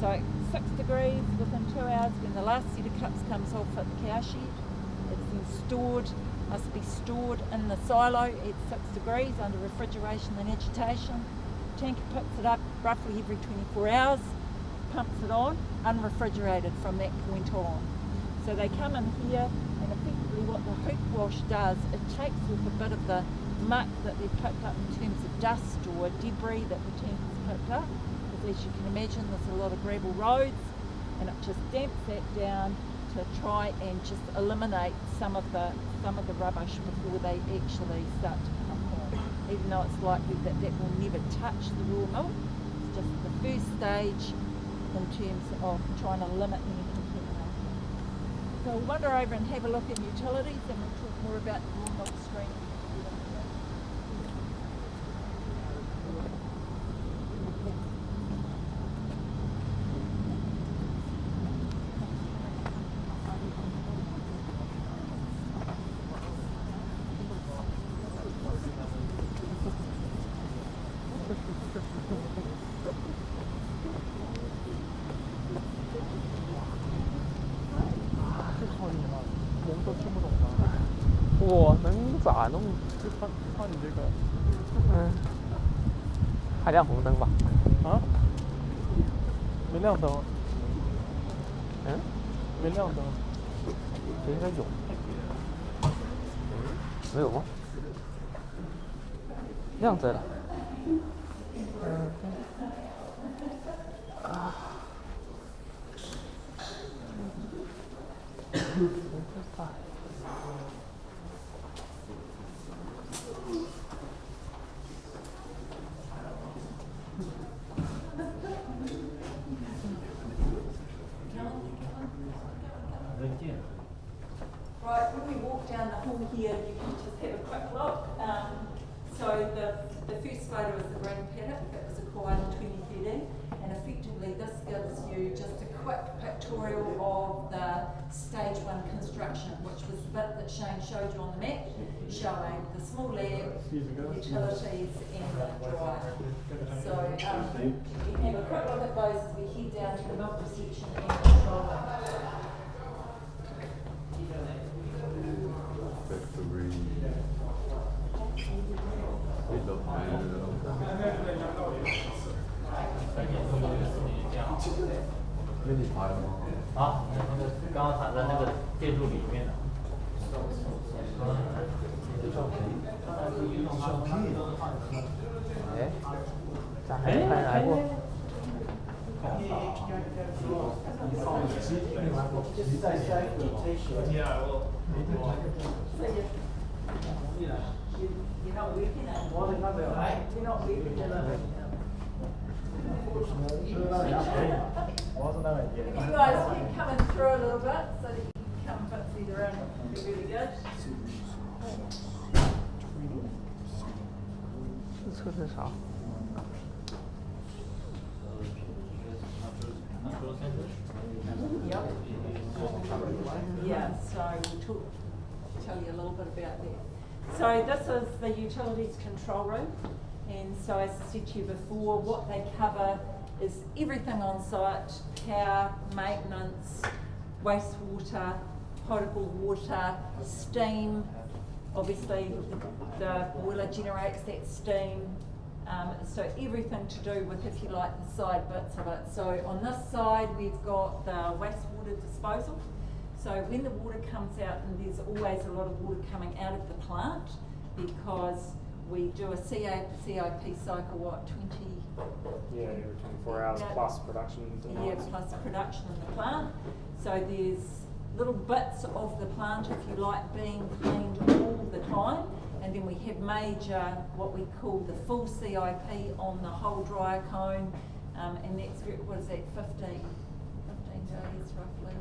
So 6 degrees within 2 hours, when the last set of cups comes off at the cow shed, it's then stored, must be stored in the silo at 6 degrees under refrigeration and agitation. Tanker picks it up roughly every 24 hours, pumps it on, unrefrigerated from that point on. So they come in here, and effectively what the hoop wash does, it takes off a bit of the muck that they've picked up in terms of dust or debris that the tanker's picked up. Because as you can imagine, there's a lot of gravel roads, and it just damps that down to try and just eliminate some of the rubbish before they actually start to come home. Even though it's likely that will never touch the raw milk, it's just the first stage in terms of trying to limit any contamination. So we'll wander over and have a look at utilities, and we'll talk more about the raw milk stream. 우와, 能咋弄？就看你这个还亮红灯吧？啊，没亮灯，没亮灯，这应该有，没有吗？亮着了。Right, when we walk down the hall here, you can just have a quick look. So the first photo is the green paddock that was acquired in 2013, and effectively this gives you just a quick pictorial of the stage 1 construction, which was the bit that Shane showed you on the map, showing the small lab, utilities and the dry. So we can have a quick look at those as we head down to the milk reception and control room.啊，刚刚躺在那个电柱里面的。哎，咋还没来过？ You're not working it. You're not working it. You guys keep coming through a little bit so that you can come a bit further in. It'll be really good. 这车是啥？ Yep. Yeah, so we'll tell you a little bit about that. So this is the utilities control room, and so as I said to you before, what they cover is everything on site: power, maintenance, wastewater, potable water, steam. Obviously the boiler generates that steam, So everything to do with, if you like, the side bits of it. So on this side, we've got the wastewater disposal. So when the water comes out, and there's always a lot of water coming out of the plant, because we do a CIP cycle, what, 20? Yeah, every 24 hours plus production. Yeah, plus production in the plant. So there's little bits of the plant, if you like, being cleaned all the time. And then we have major, what we call the full CIP on the whole dryer cone. And that's, what is that, 15 days roughly?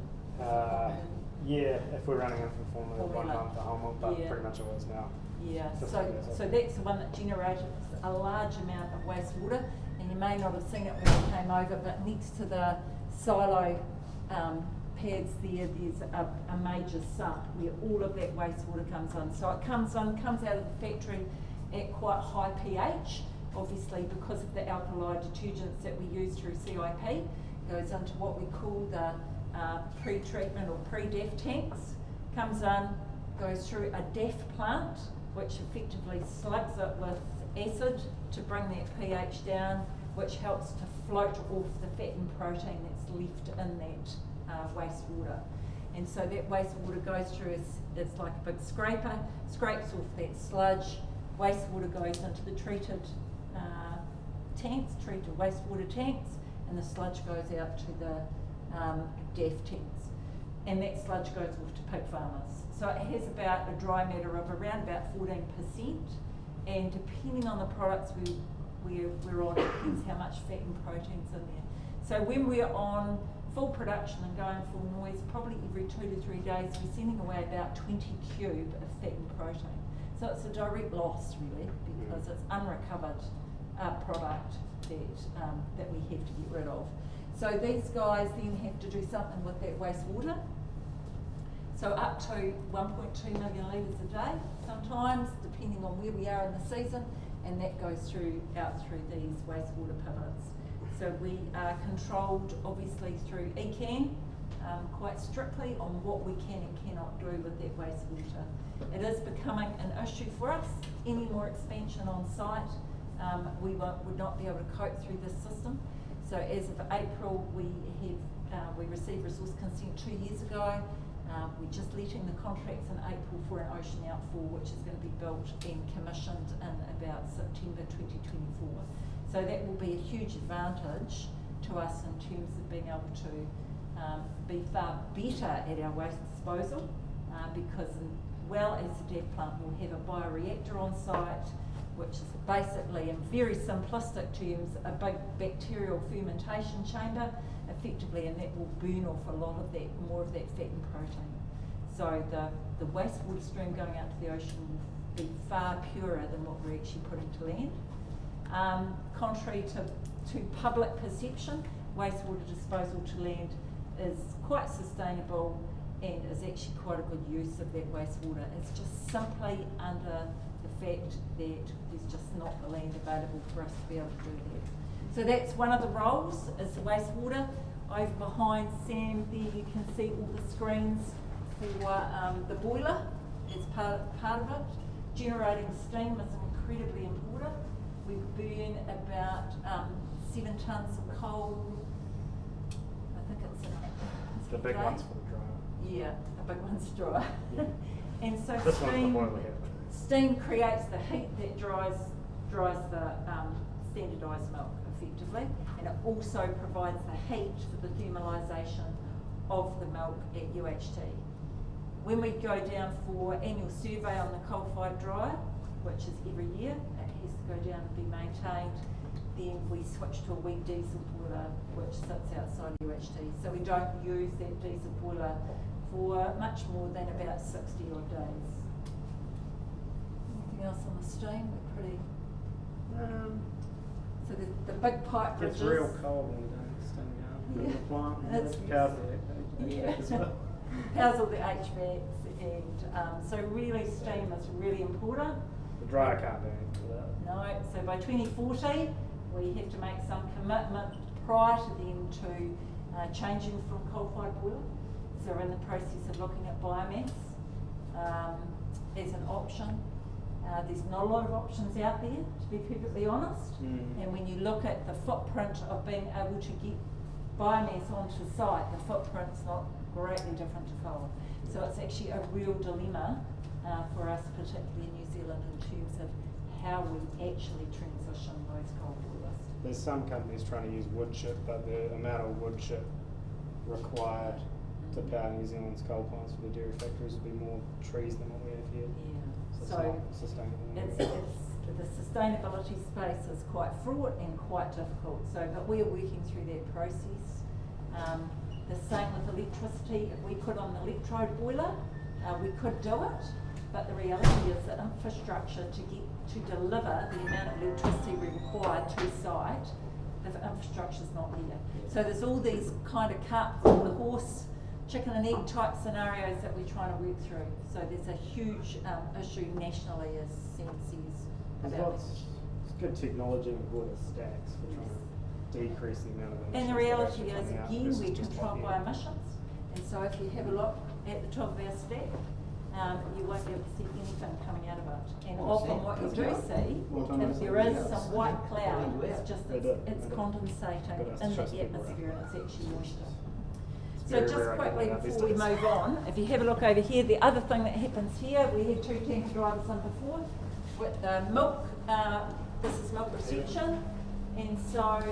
Yeah, if we're running it for formula 1 month at home, but Yeah. pretty much always now. Yeah, 15 so days, so that's the one that generated a large amount of wastewater, and you may not have seen it when you came over, but next to the silo pads there's a major sump where all of that wastewater comes in. So it comes out of the factory at quite high pH, obviously because of the alkali detergents that we use through CIP. Goes into what we call the pre-treatment or pre-DEF tanks, comes in, goes through a DEF plant, which effectively slugs it with acid to bring that pH down, which helps to float off the fat and protein that's left in that wastewater. And so that wastewater goes through, it's like a big scraper, scrapes off that sludge, wastewater goes into the treated tanks, treated wastewater tanks, and the sludge goes out to the DEF tanks. And that sludge goes off to pig farmers. So it has about a dry matter of around about 14%, and depending on the products we're on, it depends how much fat and protein's in there. So when we're on full production and going full noise, probably every 2 to 3 days, we're sending away about 20 cube of fat and protein. So it's a direct loss really, because it's unrecovered product that we have to get rid of. So these guys then have to do something with that wastewater. So up to 1.2 million litres a day sometimes, depending on where we are in the season, and that goes out through these wastewater pivots. So we are controlled obviously through ECAN quite strictly on what we can and cannot do with that wastewater. It is becoming an issue for us. Any more expansion on site, we would not be able to cope through this system. So as of April, we received resource consent 2 years ago. We're just letting the contracts in April for an Ocean Out 4, which is going to be built and commissioned in about September 2024. So that will be a huge advantage to us in terms of being able to be far better at our waste disposal, because as well as the DEF plant, we'll have a bioreactor on site, which is basically, in very simplistic terms, a big bacterial fermentation chamber, effectively, and that will burn off a lot of that, more of that fat and protein. So the wastewater stream going out to the ocean will be far purer than what we're actually putting to land. Contrary to public perception, wastewater disposal to land is quite sustainable and is actually quite a good use of that wastewater. It's just simply under the fact that there's just not the land available for us to be able to do that. So that's one of the roles, is the wastewater. Over behind Sam there you can see all the screens for the boiler as part of it. Generating steam is incredibly important. We burn about 7 tonnes of coal. I think it's The big ones for the dryer. Yeah, a big one's dry. Yeah. And so This one's the boiler here. steam creates the heat that dries the standardised milk effectively, and it also provides the heat for the thermalisation of the milk at UHT. When we go down for annual survey on the coal-fired dryer, which is every year, it has to go down and be maintained, then we switch to a weak diesel boiler which sits outside UHT. So we don't use that diesel boiler for much more than about 60 odd days. Anything else on the steam? We're pretty... So the big pipe bridges... It's real cold when you don't steam out in the plant. That's How's the HVAC as well? How's all the HVACs, and so really steam is really important. The dryer can't do anything with that. No, so by 2040 we have to make some commitment prior to then to changing from coal-fired boiler. So we're in the process of looking at biomass as an option. There's not a lot of options out there, to be perfectly honest. And when you look at the footprint of being able to get biomass onto site, the footprint's not greatly different to coal. So it's actually a real dilemma for us, particularly in New Zealand, in terms of how we actually transition those coal boilers. There's some companies trying to use wood chip, but the amount of wood chip required to power New Zealand's coal plants for the dairy factories would be more trees than what we have here. Yeah. So it's So not sustainable. the sustainability space is quite fraught and quite difficult. So, but we're working through that process. The same with electricity. If we put on the electrode boiler, we could do it, but the reality is that infrastructure to deliver the amount of electricity we require to site, the infrastructure's not there. So there's all these kind of cart before the horse, chicken and egg type scenarios that we're trying to work through. So there's a huge issue nationally, as Sam says, about It's good technology and water stacks for trying to decrease the amount of emissions. And the that reality actually is, coming out again, versus we're just controlled by popping out. emissions. And so if you have a look at the top of our stack, you won't be able to see anything coming out of it. And often what you do see, if there is some white cloud, it's just it's condensating But that's in just the people around. atmosphere and it's actually moisture. It's So very just rare I get quickly that these before we days. move on, if you have a look over here, the other thing that happens here, we had 2 tanker drivers on before with milk. This is milk reception, and so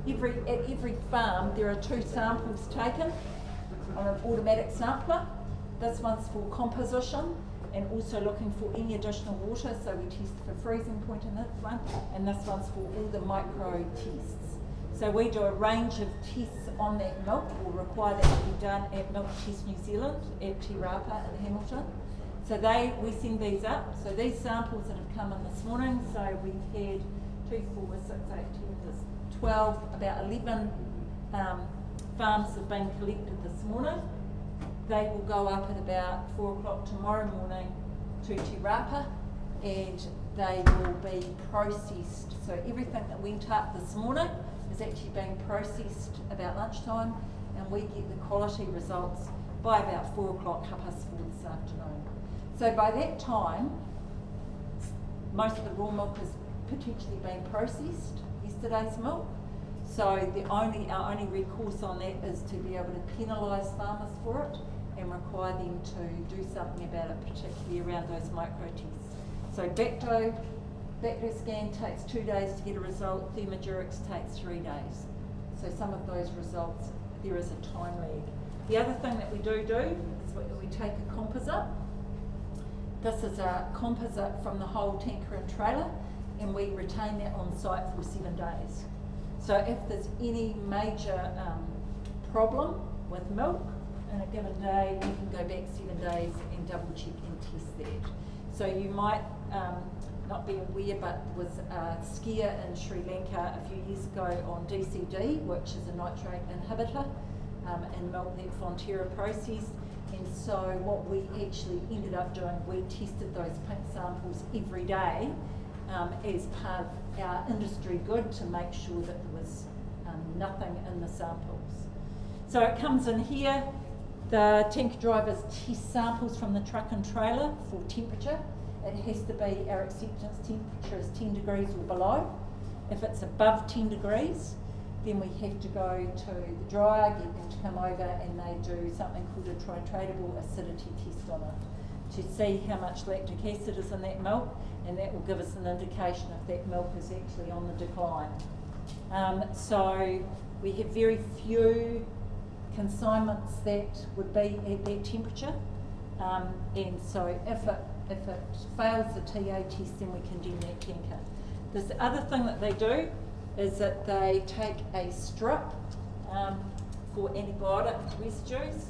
at every farm there are 2 samples taken on an automatic sampler. This one's for composition and also looking for any additional water, so we test for freezing point in this one, and this one's for all the micro tests. So we do a range of tests on that milk. We'll require that to be done at Milk Test New Zealand at Te Rapa in Hamilton. So we send these up. So these samples that have come in this morning, so we've had 2, 4, 6, 8, 10, there's 12, about 11 farms have been collected this morning. They will go up at about 4 o'clock tomorrow morning to Te Rapa, and they will be processed. So everything that went up this morning is actually being processed about lunchtime, and we get the quality results by about 4 o'clock, 4:30 this afternoon. So by that time, most of the raw milk has potentially been processed, yesterday's milk. So our only recourse on that is to be able to penalise farmers for it and require them to do something about it, particularly around those micro tests. So Bacto scan takes 2 days to get a result, Thermodurix takes 3 days. So some of those results, there is a time lag. The other thing that we do is we take a composite. This is a composite from the whole tanker and trailer, and we retain that on site for 7 days. So if there's any major problem with milk in a given day, we can go back 7 days and double check and test that. So you might not be aware, but there was a skier in Sri Lanka a few years ago on DCD, which is a nitrate inhibitor, and milk that Fonterra processed. And so what we actually ended up doing, we tested those pink samples every day as part of our industry good to make sure that there was nothing in the samples. So it comes in here, the tanker drivers test samples from the truck and trailer for temperature. It has to be, our acceptance temperature is 10 degrees or below. If it's above 10 degrees, then we have to go to the dryer, get them to come over, and they do something called a titratable acidity test on it to see how much lactic acid is in that milk, and that will give us an indication if that milk is actually on the decline. So we have very few consignments that would be at that temperature, and so if it fails the TA test, then we condemn that tanker. This other thing that they do is that they take a strip for antibiotic residues.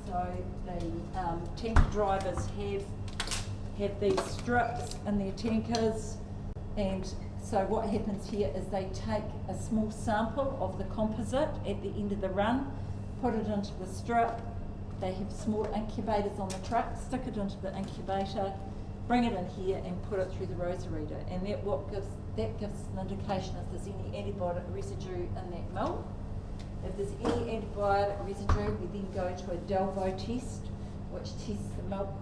So the tanker drivers have these strips in their tankers, and so what happens here is they take a small sample of the composite at the end of the run, put it into the strip. They have small incubators on the truck, stick it into the incubator, bring it in here and put it through the Rosa reader, and that gives an indication if there's any antibiotic residue in that milk. If there's any antibiotic residue, we then go to a Delvo test, which tests the milk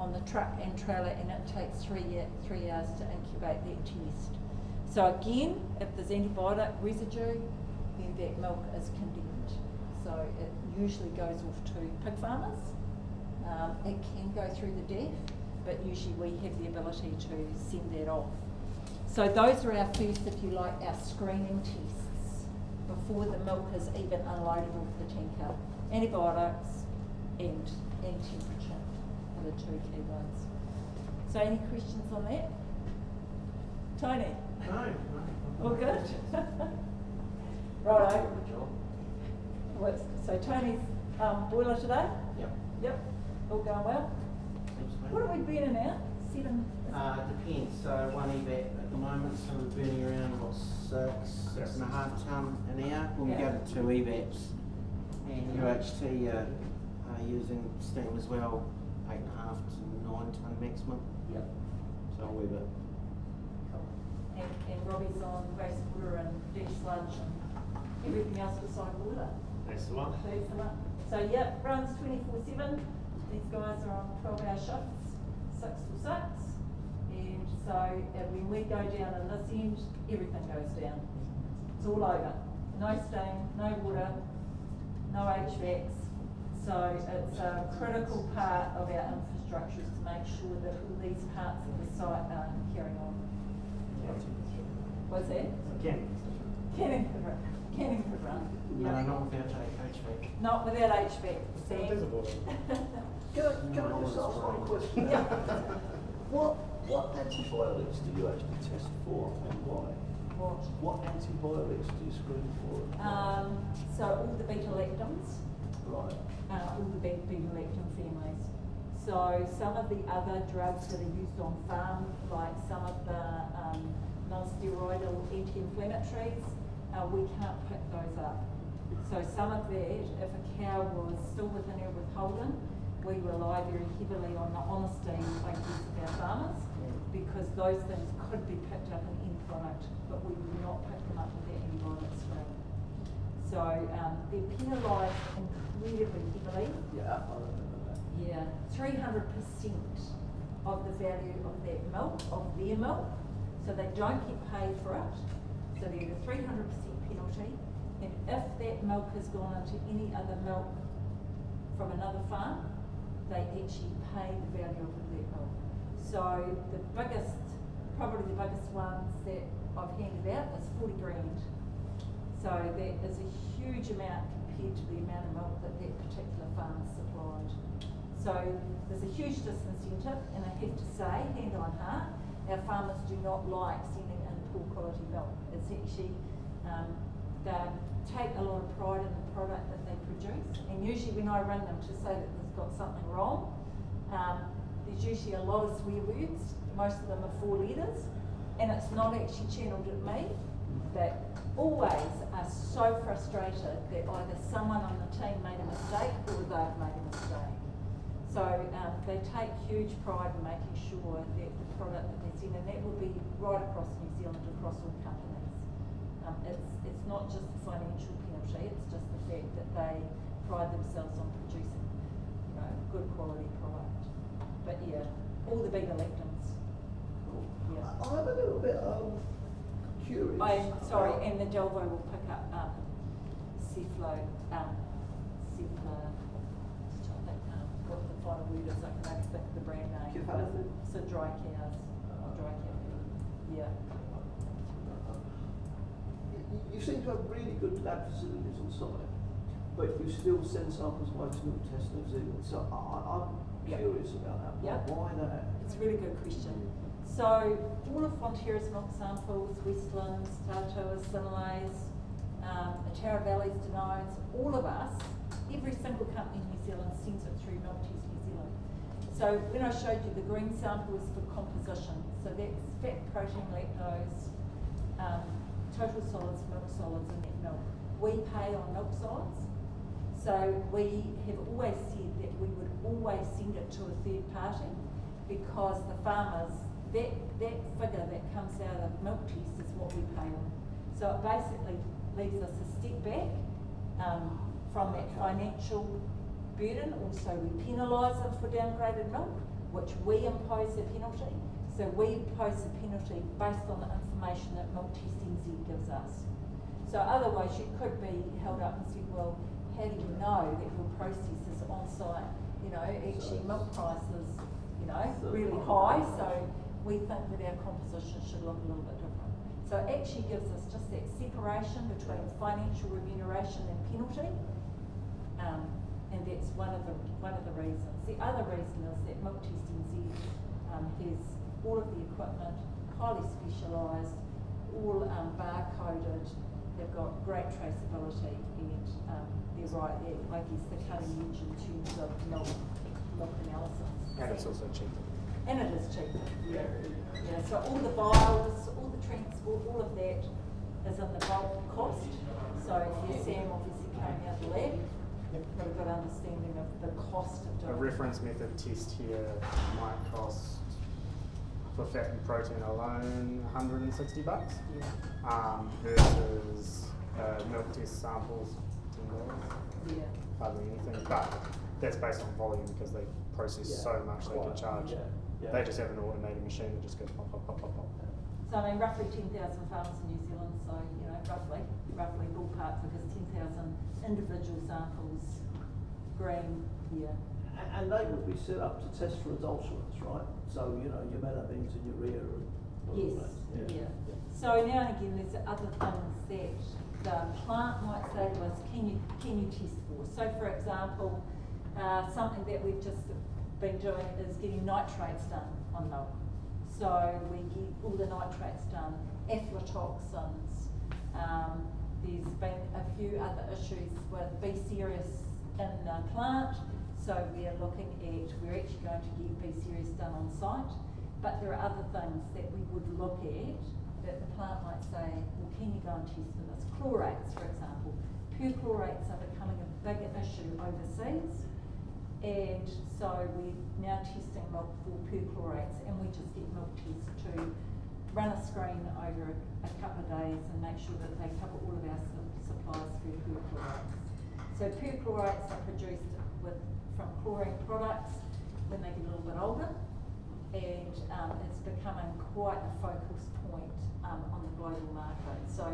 on the truck and trailer, and it takes 3 hours to incubate that test. So again, if there's antibiotic residue, then that milk is condemned. So it usually goes off to pig farmers. It can go through the DAF, but usually we have the ability to send that off. So those are our first, if you like, our screening tests before the milk is even unloaded off the tanker. Antibiotics and temperature are the two key ones. So any questions on that? Tony? No. All good? Righto. So Tony's boiler today? Yep. All going well? What are we burning now? 7? Depends. So one EVAP at the moment, so we're burning around what, 6.5 tonne an hour. When we go to 2 EVAPs, and UHT are using steam as well, 8.5 to 9 tonne maximum. Yep. So a wee bit. And Robbie's on base water and dash sludge and everything else beside water. That's the one. That's the one. So yep, runs 24/7. These guys are on 12-hour shifts, 6 till 6. And so when we go down in this end, everything goes down. It's all over. No steam, no water, no HVACs. So it's a critical part of our infrastructure to make sure that all these parts of the site are carrying on. What's that? Canning could run. No, not without HVAC. Not without HVAC. Sam. Can I just ask one question? Yeah. What antibiotics do you actually test for and why? What antibiotics do you screen for? So all the beta-lactams. Right. All the beta-lactam families. So some of the other drugs that are used on farm, like some of the non-steroidal anti-inflammatories, we can't pick those up. So some of that, if a cow was still within her withholding, we rely very heavily on the honesty, I guess, of our farmers, because those things could be picked up in end product, but we would not pick them up with that antibiotic screen. So they're penalised incredibly heavily. Yeah, I remember that. Yeah, 300% of the value of that milk, of their milk, so they don't get paid for it. So they get a 300% penalty, and if that milk has gone into any other milk from another farm, they actually pay the value of that milk. So the biggest, probably the biggest ones that I've handed out is 40 grand. So that is a huge amount compared to the amount of milk that that particular farm supplied. So there's a huge disincentive, and I have to say, hand on heart, our farmers do not like sending in poor quality milk. It's actually, they take a lot of pride in the product that they produce, and usually when I ring them to say that they've got something wrong, there's usually a lot of swear words. Most of them are 4 letters, and it's not actually channeled at me. They always are so frustrated that either someone on the team made a mistake or they've made a mistake. So they take huge pride in making sure that the product that they send, and that will be right across New Zealand, across all companies. It's not just the financial penalty, it's just the fact that they pride themselves on producing, good quality product. But yeah, all the beta-lactams. Yeah. I'm a little bit curious. I'm sorry, and the Delvo will pick up Ceflo, what the final word is, I can only think of the brand name. Cefalo? So dry cows, dry cow food. Yeah. You seem to have really good lab facilities on site, but you still send samples away to milk test in New Zealand. So I'm curious about that. Yep. Why that? It's a really good question. So all of Fonterra's milk samples, Westlands, Tautoas, Sinalays, Atara Valley's, Denones, all of us, every single company in New Zealand sends it through Milk Test New Zealand. So when I showed you the green sample is for composition, so that's fat, protein, lactose, total solids, milk solids in that milk. We pay on milk solids, so we have always said that we would always send it to a third party, because the farmers, that figure that comes out of milk test is what we pay on. So it basically leaves us a step back from that financial burden. Also, we penalise them for downgraded milk, which we impose a penalty. So we impose a penalty based on the information that Milk Test NZ gives us. So otherwise you could be held up and said, well, how do you know that your process is on site? You know, actually milk price is, you know, really high, so we think that our composition should look a little bit different. So it actually gives us just that separation between financial remuneration and penalty. And that's one of the reasons. The other reason is that Milk Test NZ has all of the equipment, highly specialised, all barcoded. They've got great traceability, and they're right at, I guess, the cutting edge in terms of milk analysis. And it's also cheaper. And it is cheaper. Yeah. So all the vials, all the transport, all of that is in the bulk cost. So Sam obviously coming out of the lab, got a good understanding of the cost of doing A reference method test here might cost, for fat and protein alone, $160. Versus milk test samples, $10. Yeah. Hardly anything, but that's based on volume because they process so much they can charge. They just have an automated machine that just goes pop, pop, pop, pop, pop. So I mean, roughly 10,000 farms in New Zealand. So you know, roughly ballpark, because 10,000 individual samples, green, yeah. And they would be set up to test for adulterants, right? So, you know, your melamines and urea and all Yes, that. yeah. So now and again, there's other things that the plant might say to us, can you test for? So for example, something that we've just been doing is getting nitrates done on milk. So we get all the nitrates done, aflatoxins. There's been a few other issues with B series in the plant. So we're actually going to get B series done on site. But there are other things that we would look at that the plant might say, well, can you go and test for this? Chlorates, for example. Perchlorates are becoming a bigger issue overseas. And so we're now testing milk for perchlorates, and we just get Milk Test to run a screen over a couple of days and make sure that they cover all of our supplies for perchlorates. So perchlorates are produced from chlorine products when they get a little bit older, and it's becoming quite a focus point on the global market. So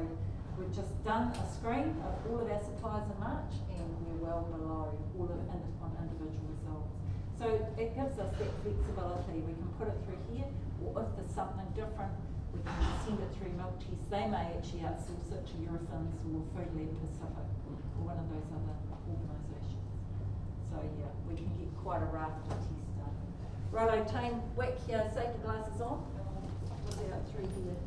we've just done a screen of all of our supplies in March, and we're well below all of on individual results. So it gives us that flexibility. We can put it through here, or if there's something different, we can send it through Milk Test. They may actually outsource it to Eurofins or Food Lab Pacific or one of those other organisations. So yeah, we can get quite a raft of tests done. Righto, team, whack your safety glasses on. We'll get up through here.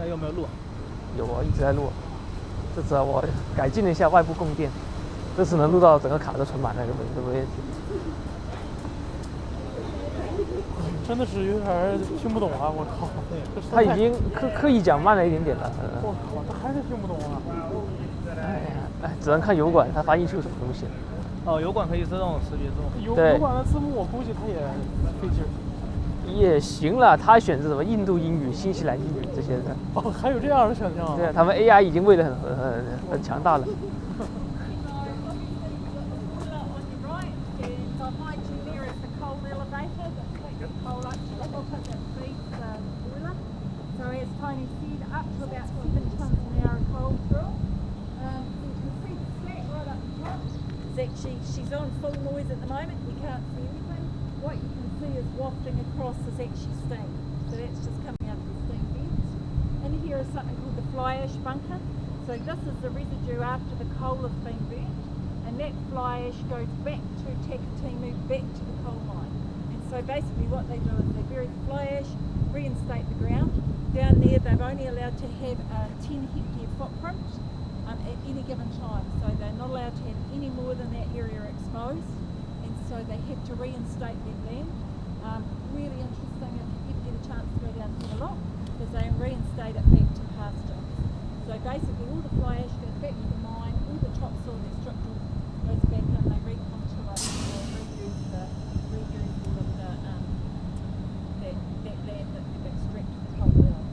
那有没有录？有啊，一直在录。这次我改进了一下外部供电，这次能录到整个卡都存满了，对不对？真的是有点听不懂啊！我靠，他已经刻意讲慢了一点点了。我靠，他还是听不懂啊！哎，只能看油管，它翻译出什么东西。哦，油管可以自动识别字幕。对，油管的字幕我估计它也费劲。也行了，他选择什么印度英语、新西兰英语这些的。哦，还有这样的选项。对，他们 AI 已经喂得很强大了。So as Tony said, up to about 7 tonnes an hour of coal through. You can see the stack right up the top. It's actually, she's on full noise at the moment, you can't see anything. What you can see is wafting across is actually steam. So that's just coming out of the steam vents. And here is something called the fly ash bunker. So this is the residue after the coal has been burnt. And that fly ash goes back to Takatimu, back to the coal mine. And so basically what they do is they bury the fly ash, reinstate the ground. Down there they've only allowed to have a 10 hectare footprint at any given time. So they're not allowed to have any more than that area exposed. And so they have to reinstate that land. Really interesting if you chance to go down to the lock because they reinstate it back to pasture. So basically all the fly ash goes back to the mine, all the topsoil and structural goes back and they reconsolidate or reuse all of that land that they've extracted totally out.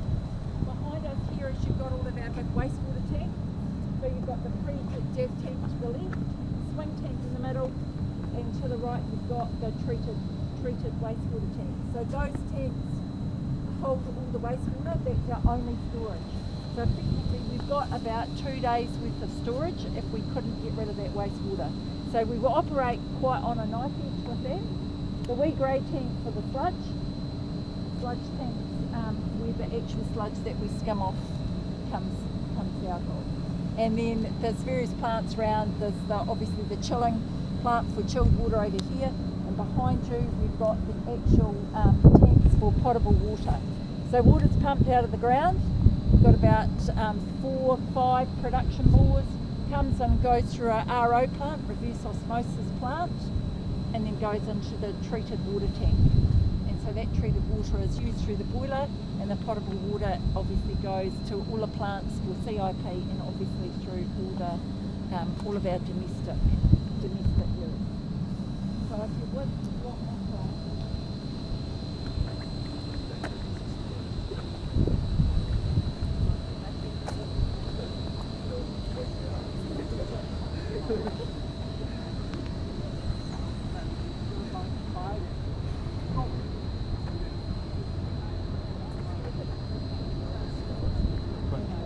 Behind us here is you've got all of our big wastewater tanks. So you've got the pre-death tank to the left, swing tank in the middle, and to the right you've got the treated wastewater tanks. So those tanks hold all the wastewater, that's our only storage. So effectively we've got about 2 days worth of storage if we couldn't get rid of that wastewater. So we will operate quite on a knife edge with that. The wee grey tank for the sludge tanks where the actual sludge that we skim off comes out of. And then there's various plants around. There's obviously the chilling plants for chilled water over here, and behind you we've got the actual tanks for potable water. So water's pumped out of the ground. We've got about 4 or 5 production bores, comes and goes through our RO plant, reverse osmosis plant, and then goes into the treated water tank. And so that treated water is used through the boiler, and the potable water obviously goes to all the plants for CIP and obviously through all of our domestic use. So if you would want that,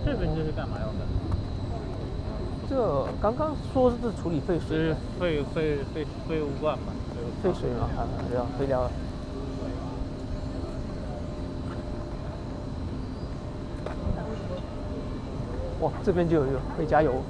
这边就是干嘛用的？这刚刚说是处理废水是废物罐嘛？废水嘛，对啊，废料。哇，这边就有一个可以加油。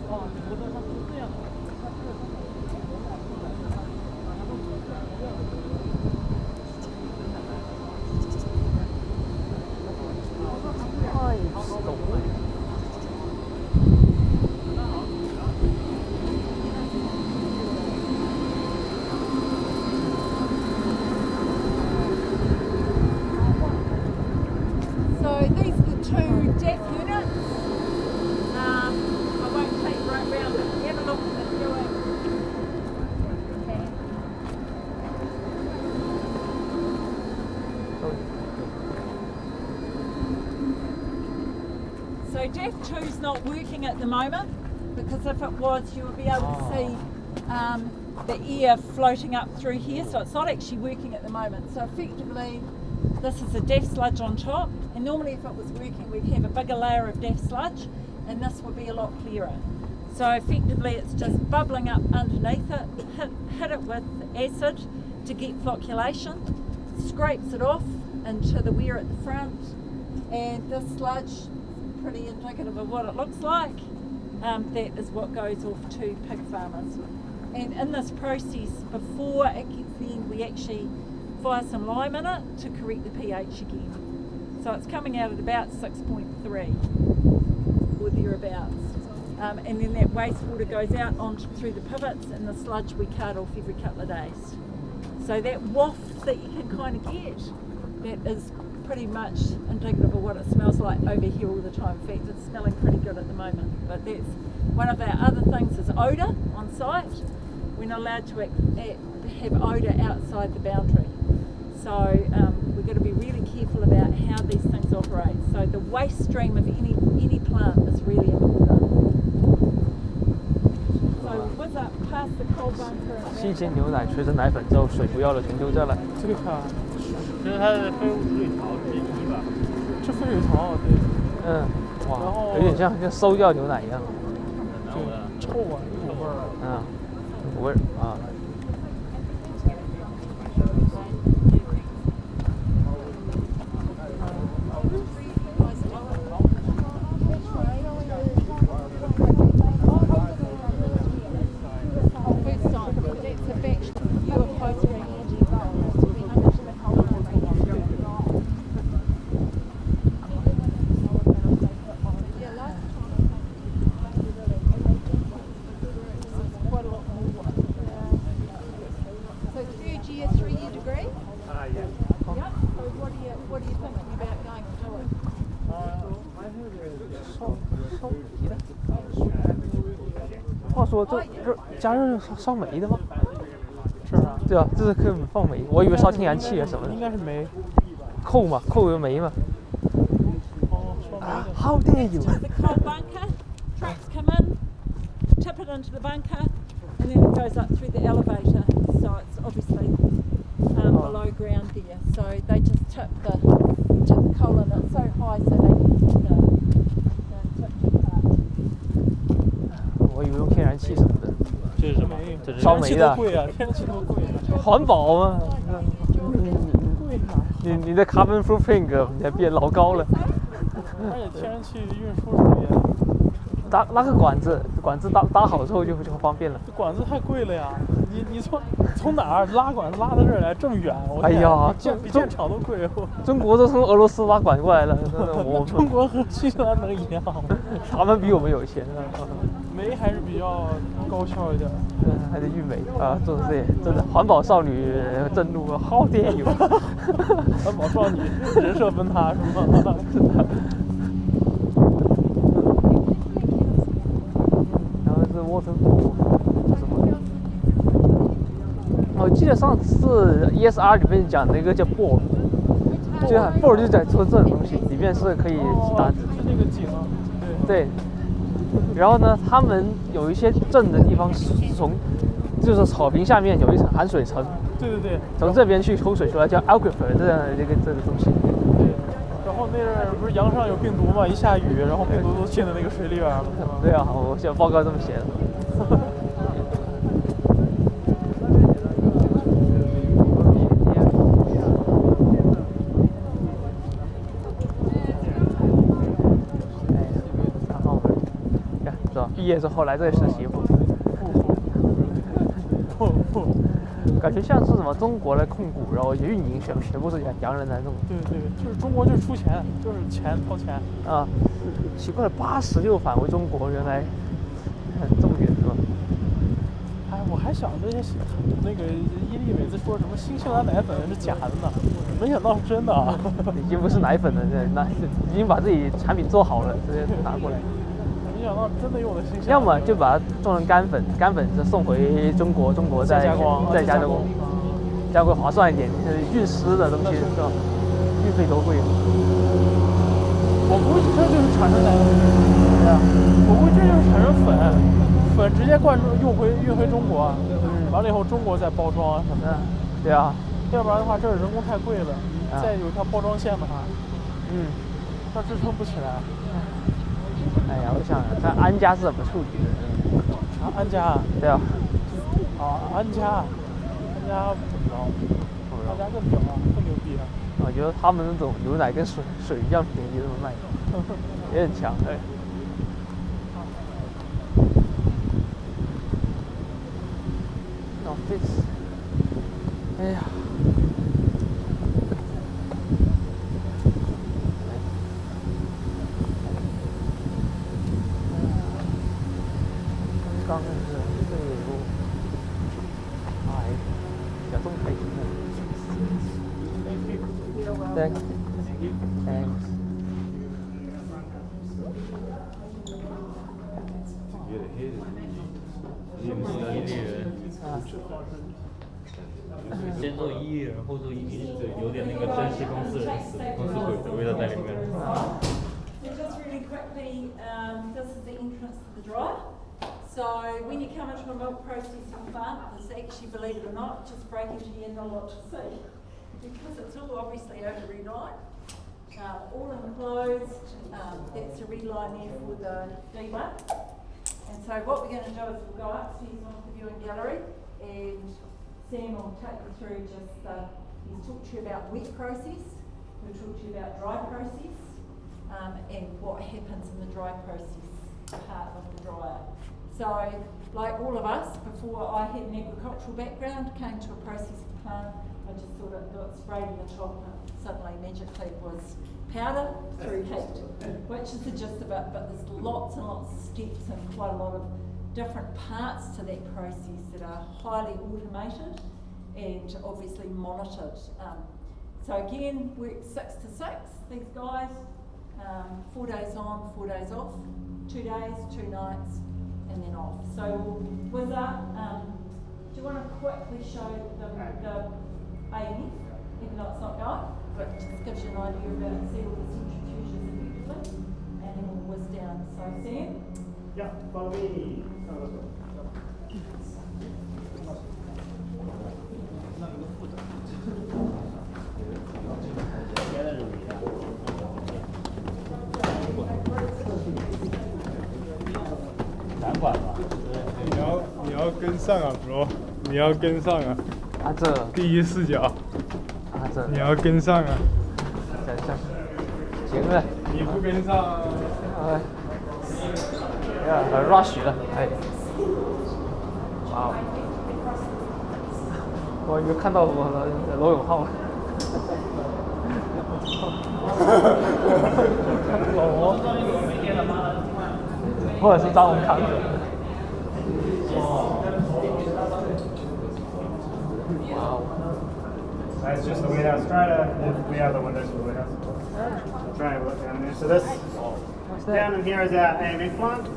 So these are the 2 DEF units. I won't take you right round, but have a look at the doing. So DEF 2 is not working at the moment, because if it was you would be able to see the air floating up through here, so it's not actually working at the moment. So effectively this is a DEF sludge on top, and normally if it was working we'd have a bigger layer of DEF sludge and this would be a lot clearer. So effectively it's just bubbling up underneath it, hit it with acid to get flocculation, scrapes it off into the weir at the front, and this sludge, pretty indicative of what it looks like, that is what goes off to pig farmers. And in this process, before it gets to the end, we actually fire some lime in it to correct the pH again. So it's coming out at about 6.3 or thereabouts. And then that wastewater goes out through the pivots, and the sludge we cut off every couple of days. So that waft that you can kind of get, that is pretty much indicative of what it smells like over here all the time. In fact, it's smelling pretty good at the moment. But that's one of our other things is odour on site. We're not allowed to have odour outside the boundary. So we've got to be really careful about how these things operate. So the waste stream of any plant is really important. So what's up past the coal bunker? 新鲜牛奶吹成奶粉之后，水不要了全丢这了。这个看，这是它的废物处理槽之一吧？这废水槽，对，嗯，哇，然后有点像馊掉牛奶一样。就臭啊，有味儿。嗯，有味儿啊。说这加热烧煤的吗？是啊，对啊，这是可以放煤，我以为烧天然气啊什么的。应该是煤。扣嘛，扣有煤嘛。耗电有。 The coal bunker, trucks come in, tip it into the bunker, and then it goes up through the elevator. So it's obviously below ground there. So they just tip the coal in. It's so high, so they tip apart. 我以为用天然气什么的。这是什么？烧煤的。贵啊，天然气多贵啊！环保嘛。你的 carbon footprint 你还变老高了。而且天然气运输什么也。搭那个管子搭好之后就方便了。这管子太贵了呀！你从哪儿拉管子拉到这儿来这么远？我哎呀，比建厂都贵。中国都从俄罗斯拉管过来了。我中国和新西兰能一样吗？他们比我们有钱啊。煤还是比较高效一点。还得运煤啊，做这些真的环保少女正路耗电有。环保少女人设崩塌是吗？然后是沃森湖，什么？我记得上次 ESR 里面讲那个叫 board， 就 board 就在说这种东西，里面是可以打。是那个井啊。对。然后呢，他们有一些镇的地方是就是草坪下面有一层含水层。对。从这边去抽水出来叫 aquifer 这个东西。对。然后那阵儿不是洋上有病毒嘛，一下雨，然后病毒都进到那个水里边了。对啊，我写报告这么写的。毕业之后来这里实习不？感觉像是什么中国的控股，然后运营全部是洋人来弄。对，就是中国就是出钱，就是钱掏钱。啊，奇怪了，86返回中国，原来这么远是吧？哎，我还想那些那个伊利每次说什么新西兰奶粉是假的呢，没想到是真的啊！已经不是奶粉了，已经把自己产品做好了，直接拿过来。没想到真的用的新鲜。要么就把它做成干粉，干粉就送回中国再加工，加工划算一点。运湿的东西是吧？运费多贵啊！我估计这就是产生奶粉，对啊，我估计这就是产生粉直接运回中国，完了以后中国再包装什么的。对啊，要不然的话这儿人工太贵了，再有一条包装线的话，它支撑不起来。哎呀，我想看安家是怎么处理的？啥安家？对啊。安家不知道，安家更屌啊，更牛逼啊！我觉得他们那种牛奶跟水一样便宜，这么卖，也很强哎。哦，这次，哎呀。刚是这路，哎，小众开心的。Thanks. Thanks. Ah. 先做伊利人，后做伊利，有点那个珍惜公司鬼的味道在里面。Just really quickly, this is the entrance to the dryer. So when you come into a milk processing plant, it's actually, believe it or not, just breaking to the end a lot to see. Because it's all obviously over reline, all enclosed, that's a reline there for the D1. And so what we're going to do is we'll go upstairs onto the viewing gallery and Sam will take you through just, he's talked to you about wet process, we'll talk to you about dry process, and what happens in the dry process part of the dryer. So, like all of us, before I had an agricultural background, came to a processing plant, I just thought I'd do it, sprayed in the top, and suddenly magically it was powder through heat, which is the gist of it, but there's lots and lots of steps and quite a lot of different parts to that process that are highly automated and obviously monitored. So again, work 6 to 6, these guys, 4 days on, 4 days off, 2 days, 2 nights, and then off. So with that, do you want to quickly show them the AMF, even though it's not going, but just gives you an idea about it, see all the centrifuges effectively, and then we'll whiz down. So Sam? Yeah, follow me.你要跟上啊 ，bro， 你要跟上啊！啊，这第一视角，啊这，你要跟上啊！行了，你不跟上，很 rush 了，哎，哇，我有看到我的罗永浩，或者是张文康的。That's just the warehouse. Try to, we have the windows for the warehouse. Try and look down there. So this, down in here is our AMF plant.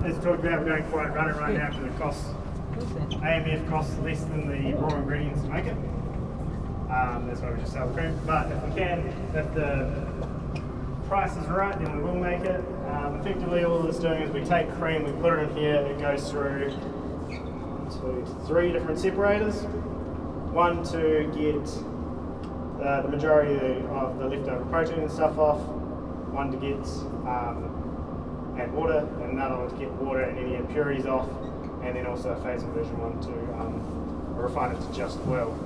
As talked about, we're going to run it right now because it costs, AMF costs less than the raw ingredients to make it. That's why we just sell the cream. But if we can, if the price is right, then we will make it. Effectively all it's doing is we take cream, we put it in here, it goes through 1, 2, 3 different separators. One to get the majority of the leftover protein and stuff off, one to get add water, and another one to get water and any impurities off, and then also a phase inversion one to refine it to just oil.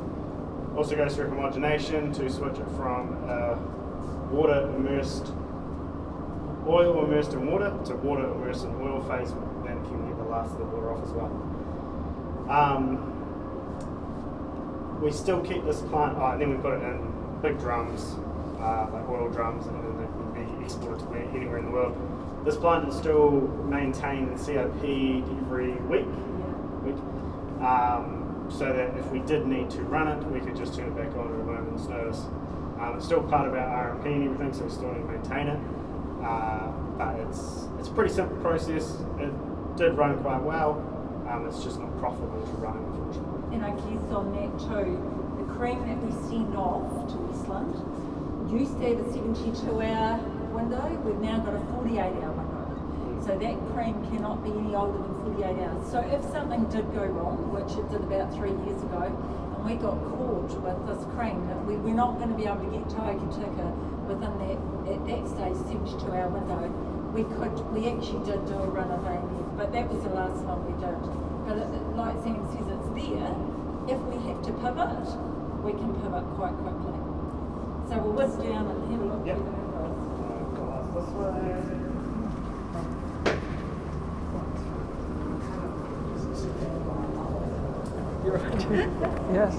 Also goes through homogenation to switch it from water immersed, oil immersed in water to water immersed in oil phase. That can get the last of the water off as well. We still keep this plant, and then we put it in big drums, like oil drums, and then they can be exported to anywhere in the world. This plant is still maintained in COP every week, so that if we did need to run it, we could just turn it back on at a moment's notice. It's still part of our RMP and everything, so we still need to maintain it. But it's a pretty simple process. It did run quite well. It's just not profitable to run, unfortunately. And I guess on that too, the cream that we send off to Westland used to have a 72-hour window. We've now got a 48-hour window. So that cream cannot be any older than 48 hours. So if something did go wrong, which it did about 3 years ago, and we got caught with this cream, that we're not going to be able to get to Hokitika within that, at that stage, 72-hour window. We actually did do a run of AMF, but that was the last one we did. But like Sam says, it's there. If we have to pivot, we can pivot quite quickly. So we'll whiz down and have a look through the windows. This way. Yes.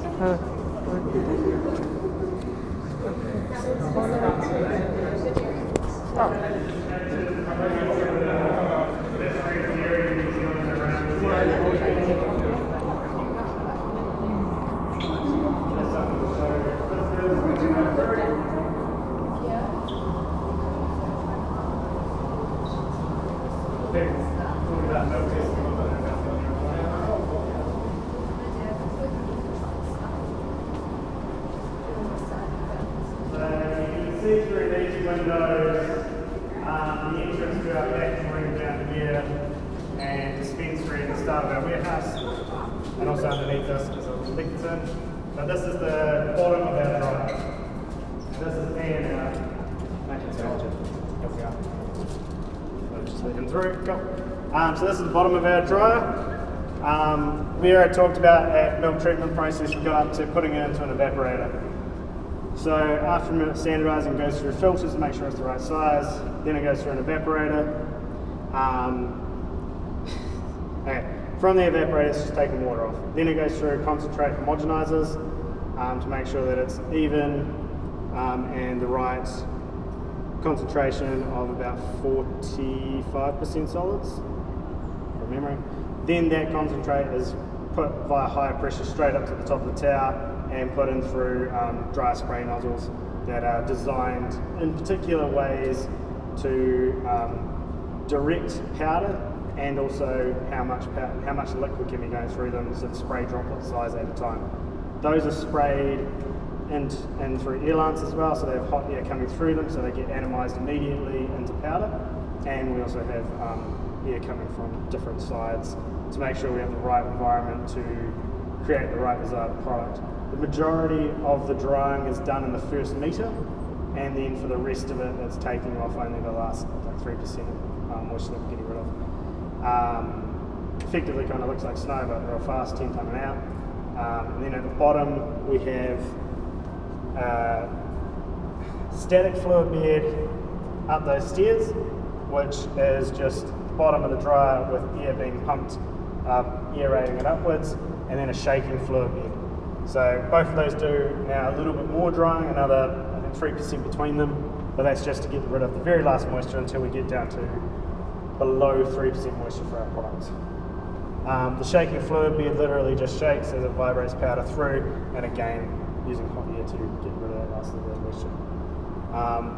See through these windows, the entrance to our back room down here, and dispensary at the start of our warehouse, and also underneath us is a liquor tin. But this is the bottom of our dryer. This is maintenance manager. Here we are. So just let him through. Cool. So this is the bottom of our dryer. We already talked about at milk treatment process, we got up to putting it into an evaporator. So after a minute standardising, it goes through filters to make sure it's the right size. Then it goes through an evaporator. Okay. From the evaporator, it's just taking water off. Then it goes through concentrate homogenizers to make sure that it's even and the right concentration of about 45% solids, from memory. Then that concentrate is put via higher pressure straight up to the top of the tower and put in through dry spray nozzles that are designed in particular ways to direct powder and also how much liquid can be going through them, so spray droplet size at a time. Those are sprayed in through air lance as well, so they have hot air coming through them, so they get atomized immediately into powder. And we also have air coming from different sides to make sure we have the right environment to create the right desired product. The majority of the drying is done in the first metre, and then for the rest of it, it's taking off only the last like 3% moisture that we're getting rid of. Effectively kind of looks like snow, but real fast, 10 tonne an hour. And then at the bottom, we have static fluid bed up those stairs, which is just the bottom of the dryer with air being pumped up, aerating it upwards, and then a shaking fluid bed. So both of those do now a little bit more drying, another I think 3% between them, but that's just to get rid of the very last moisture until we get down to below 3% moisture for our products. The shaking fluid bed literally just shakes as it vibrates powder through, and again using hot air to get rid of that last little bit of moisture.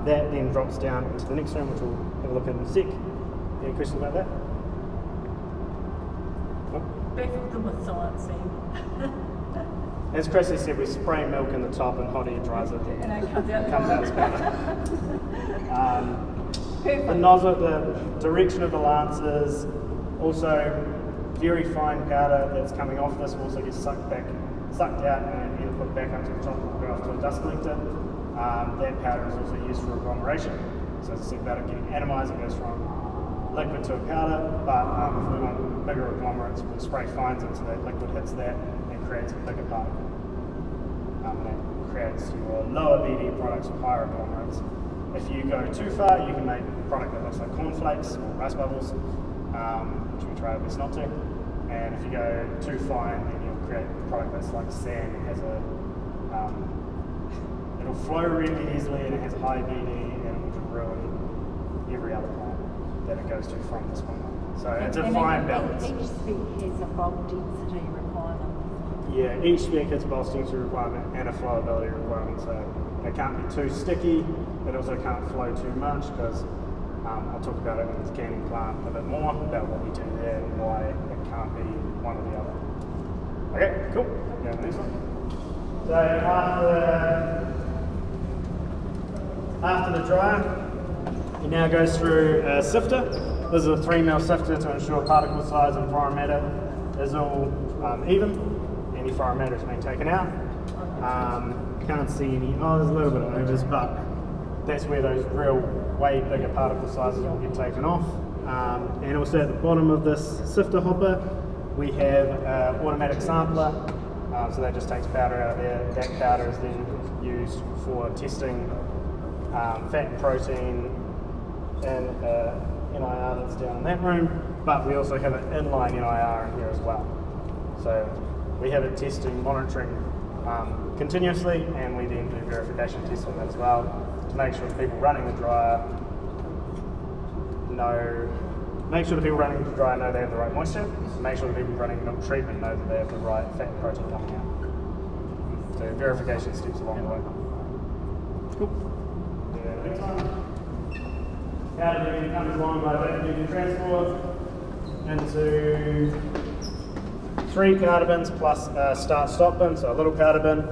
That then drops down into the next room, which we'll have a look at in a sec. Any questions about that? Perfect with science. As Chrissy said, we spray milk in the top and hot air dries it. And it comes out as powder. The nozzle, the direction of the lances, also very fine powder that's coming off this will also get sucked out and then put back up to the top and go off to a dust collector. That powder is also used for agglomeration. So as I said about it getting atomized, it goes from liquid to a powder, but if we want bigger agglomerates, we'll spray fines into that, liquid hits that and creates a bigger particle. And that creates your lower BD products with higher agglomerates. If you go too far, you can make a product that looks like cornflakes or rice bubbles, which we try our best not to. And if you go too fine, then you'll create a product that's like sand and has a it'll flow really easily and it has high BD and it will ruin every other plant that it goes to from this point on. So it's a fine balance. Each spec has a bulk density requirement. Yeah, each spec has a bulk density requirement and a flowability requirement. So it can't be too sticky, but also can't flow too much because I'll talk about it in this canning plant a bit more about what we do there and why it can't be one or the other. Okay, cool. Go to the next one. So after the dryer, it now goes through a sifter. This is a 3mm sifter to ensure particle size and foreign matter is all even. Any foreign matter is being taken out. Can't see any, there's a little bit of edges, but that's where those real way bigger particle sizes will get taken off. And also at the bottom of this sifter hopper, we have an automatic sampler. So that just takes powder out of there. That powder is then used for testing fat and protein and NIR that's down in that room. But we also have an inline NIR in here as well. So we have it testing, monitoring continuously, and we then do verification tests on that as well to make sure the people running the dryer know they have the right moisture, make sure the people running milk treatment know that they have the right fat and protein coming out. So verification steps along the way. Cool. Yeah, next one. Powder then comes along by vacuum transport into 3 powder bins plus a start-stop bin, so a little powder bin.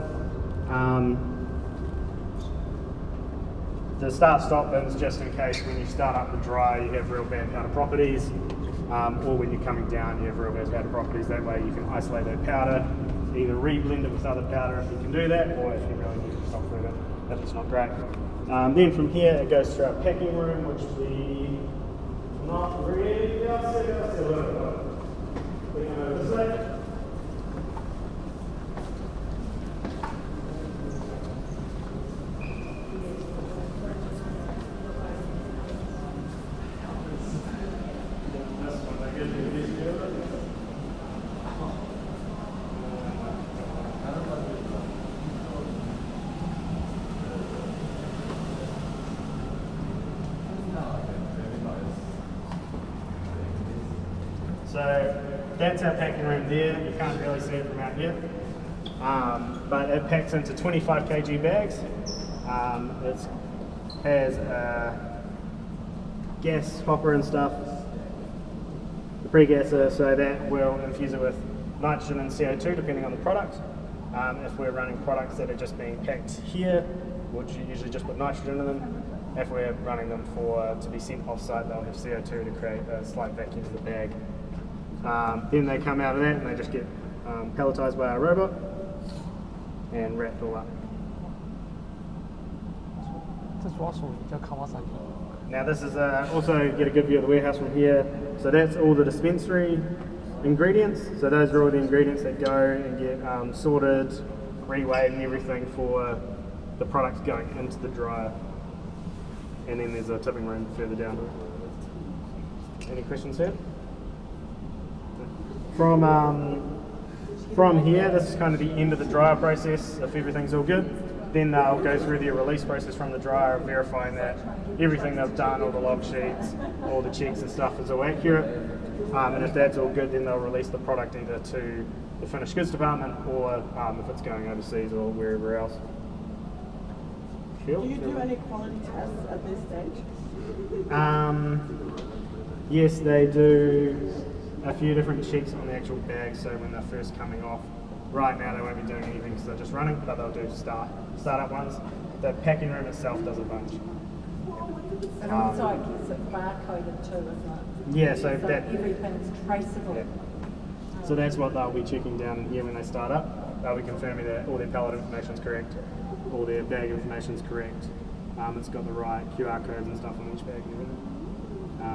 The start-stop bin is just in case when you start up the dryer you have real bad powder properties, or when you're coming down you have real bad powder properties. That way you can isolate that powder, either re-blend it with other powder if you can do that, or if you really need to stop through it if it's not great. Then from here it goes through our packing room, which we not really see a little bit. We can go this way. So that's our packing room there. You can't really see it from out here. But it packs into 25 kg bags. It has a gas hopper and stuff. the pregasser, so that will infuse it with nitrogen and CO2 depending on the product. If we're running products that are just being packed here, we'll usually just put nitrogen in them. If we're running them to be sent off-site, they'll have CO2 to create a slight vacuum in the bag. Then they come out of that and they just get palletized by our robot and wrapped all up. 这主要属于叫 Kawasaki。 Now this is also get a good view of the warehouse from here. So that's all the dispensary ingredients. So those are all the ingredients that go and get sorted, reweighed and everything for the products going into the dryer. And then there's a tipping room further down. Any questions here? From here, this is kind of the end of the dryer process. If everything's all good, then they'll go through the release process from the dryer, verifying that everything they've done, all the log sheets, all the checks and stuff is all accurate. And if that's all good, then they'll release the product either to the finished goods department or if it's going overseas or wherever else. Do you do any quality tests at this stage? Yes, they do a few different checks on the actual bags, so when they're first coming off. Right now they won't be doing anything because they're just running, but they'll do startup ones. The packing room itself does a bunch. And also I guess it's barcoded too, isn't it? Yeah, so that everything's traceable. Yeah. So that's what they'll be checking down in here when they start up. They'll be confirming that all their pallet information is correct, all their bag information is correct. It's got the right QR codes and stuff on each bag and everything.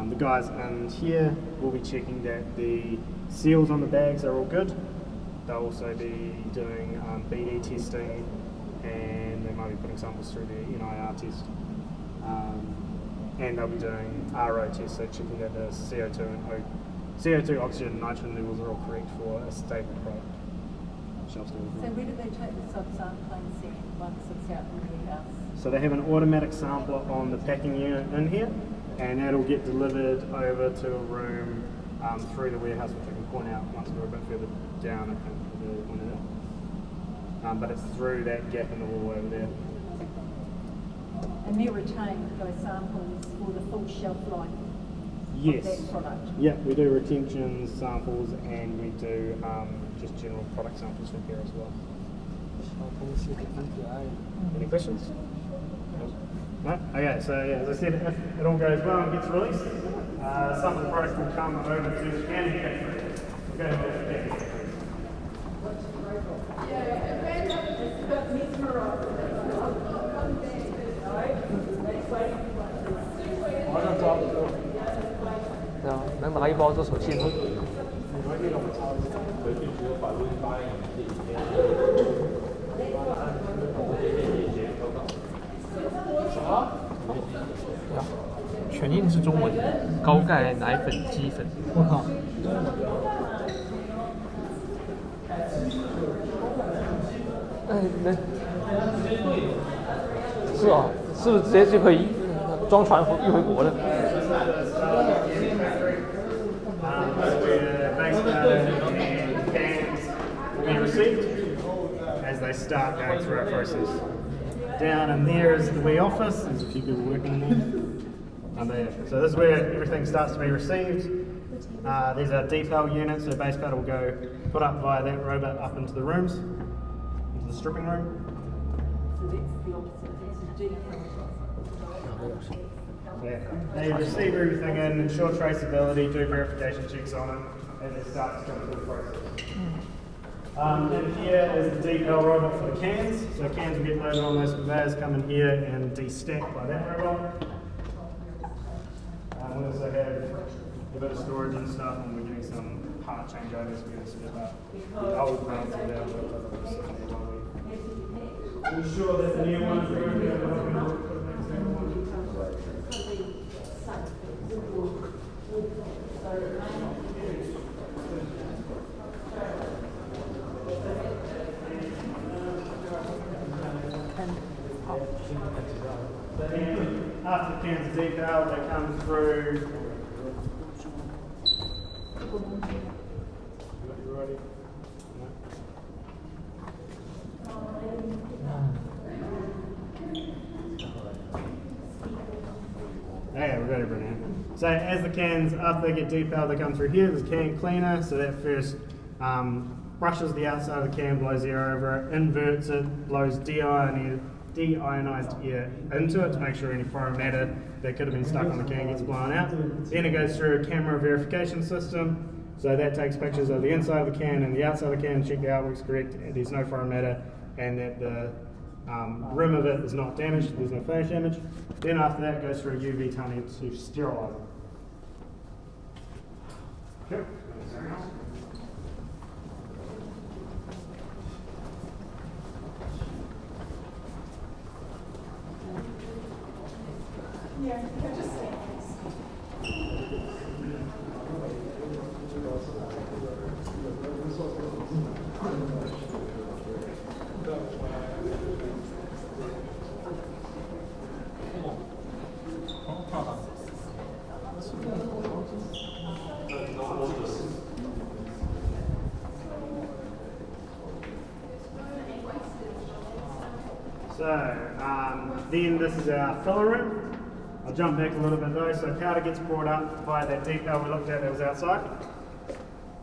The guys in here will be checking that the seals on the bags are all good. They'll also be doing BD testing, and they might be putting samples through the NIR test. And they'll be doing RO tests, so checking that the CO2, oxygen, and nitrogen levels are all correct for a stable product. Shelf stable. So where do they take the sub-sampling set once it's out in the warehouse? So they have an automatic sampler on the packing unit in here, and that'll get delivered over to a room through the warehouse, which I can point out once we're a bit further down, I think, really point it out. But it's through that gap in the wall over there. And they're retained, those samples, for the full shelf life Yes. of that product? Yeah, we do retention samples and we do just general product samples from here as well. Any questions? No? Okay, so yeah, as I said, if it all goes well and gets released, some of the products will come over to the canning factory. We'll go to the canning factory.能拿一包做手信吗？全印是中文，高钙奶粉鸡粉。我靠！哎，那是啊，是不是直接就可以装船运回国了？ Be received as they start going through our process. Down in there is the wee office. There's a few people working in there. There. So this is where everything starts to be received. These are depal units. So base powder will go put up via that robot up into the rooms, into the stripping room. So that's the opposite. That's a decal. Yeah. They receive everything in, ensure traceability, do verification checks on it as it starts to come through the process. And here is the decal robot for the cans. So cans will get loaded on those conveyors, come in here and de-stack by that robot. We also have a bit of storage and stuff, and we're getting some part changeovers. We're going to set up the old parts of that. We're sure that the new ones are going to be able to after the cans are decaled, they come through. You ready? Yeah, we're ready, Brennan. So So as the cans, after they get depaled, they come through here. There's a can cleaner, so that first brushes the outside of the can, blows air over it, inverts it, blows deionized air into it to make sure any foreign matter that could have been stuck on the can gets blown out. Then it goes through a camera verification system. So that takes pictures of the inside of the can and the outside of the can to check the artwork's correct, there's no foreign matter, and that the rim of it is not damaged, there's no flash damage. Then after that, it goes through a UV tunnel to sterilise it. Okay. So then this is our filler room. I'll jump back a little bit though. So powder gets brought up by that decal we looked at that was outside.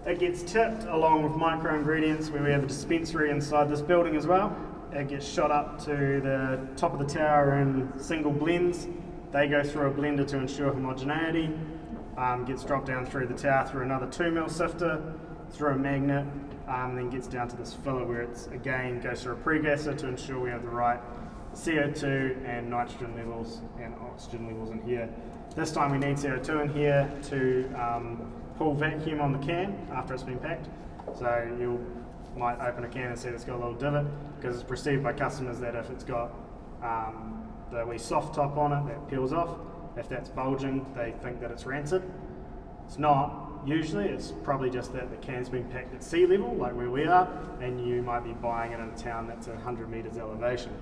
It gets tipped along with micro ingredients where we have a dispensary inside this building as well. It gets shot up to the top of the tower in single blends. They go through a blender to ensure homogeneity. Gets dropped down through the tower through another 2mm sifter, through a magnet, then gets down to this filler where it's again goes through a pregasser to ensure we have the right CO2 and nitrogen levels and oxygen levels in here. This time we need CO2 in here to pull vacuum on the can after it's been packed. So you might open a can and see it's got a little divot because it's perceived by customers that if it's got the wee soft top on it that peels off, if that's bulging they think that it's rancid. It's not. Usually it's probably just that the can's been packed at sea level, like where we are, and you might be buying it in a town that's at 100 metres elevation.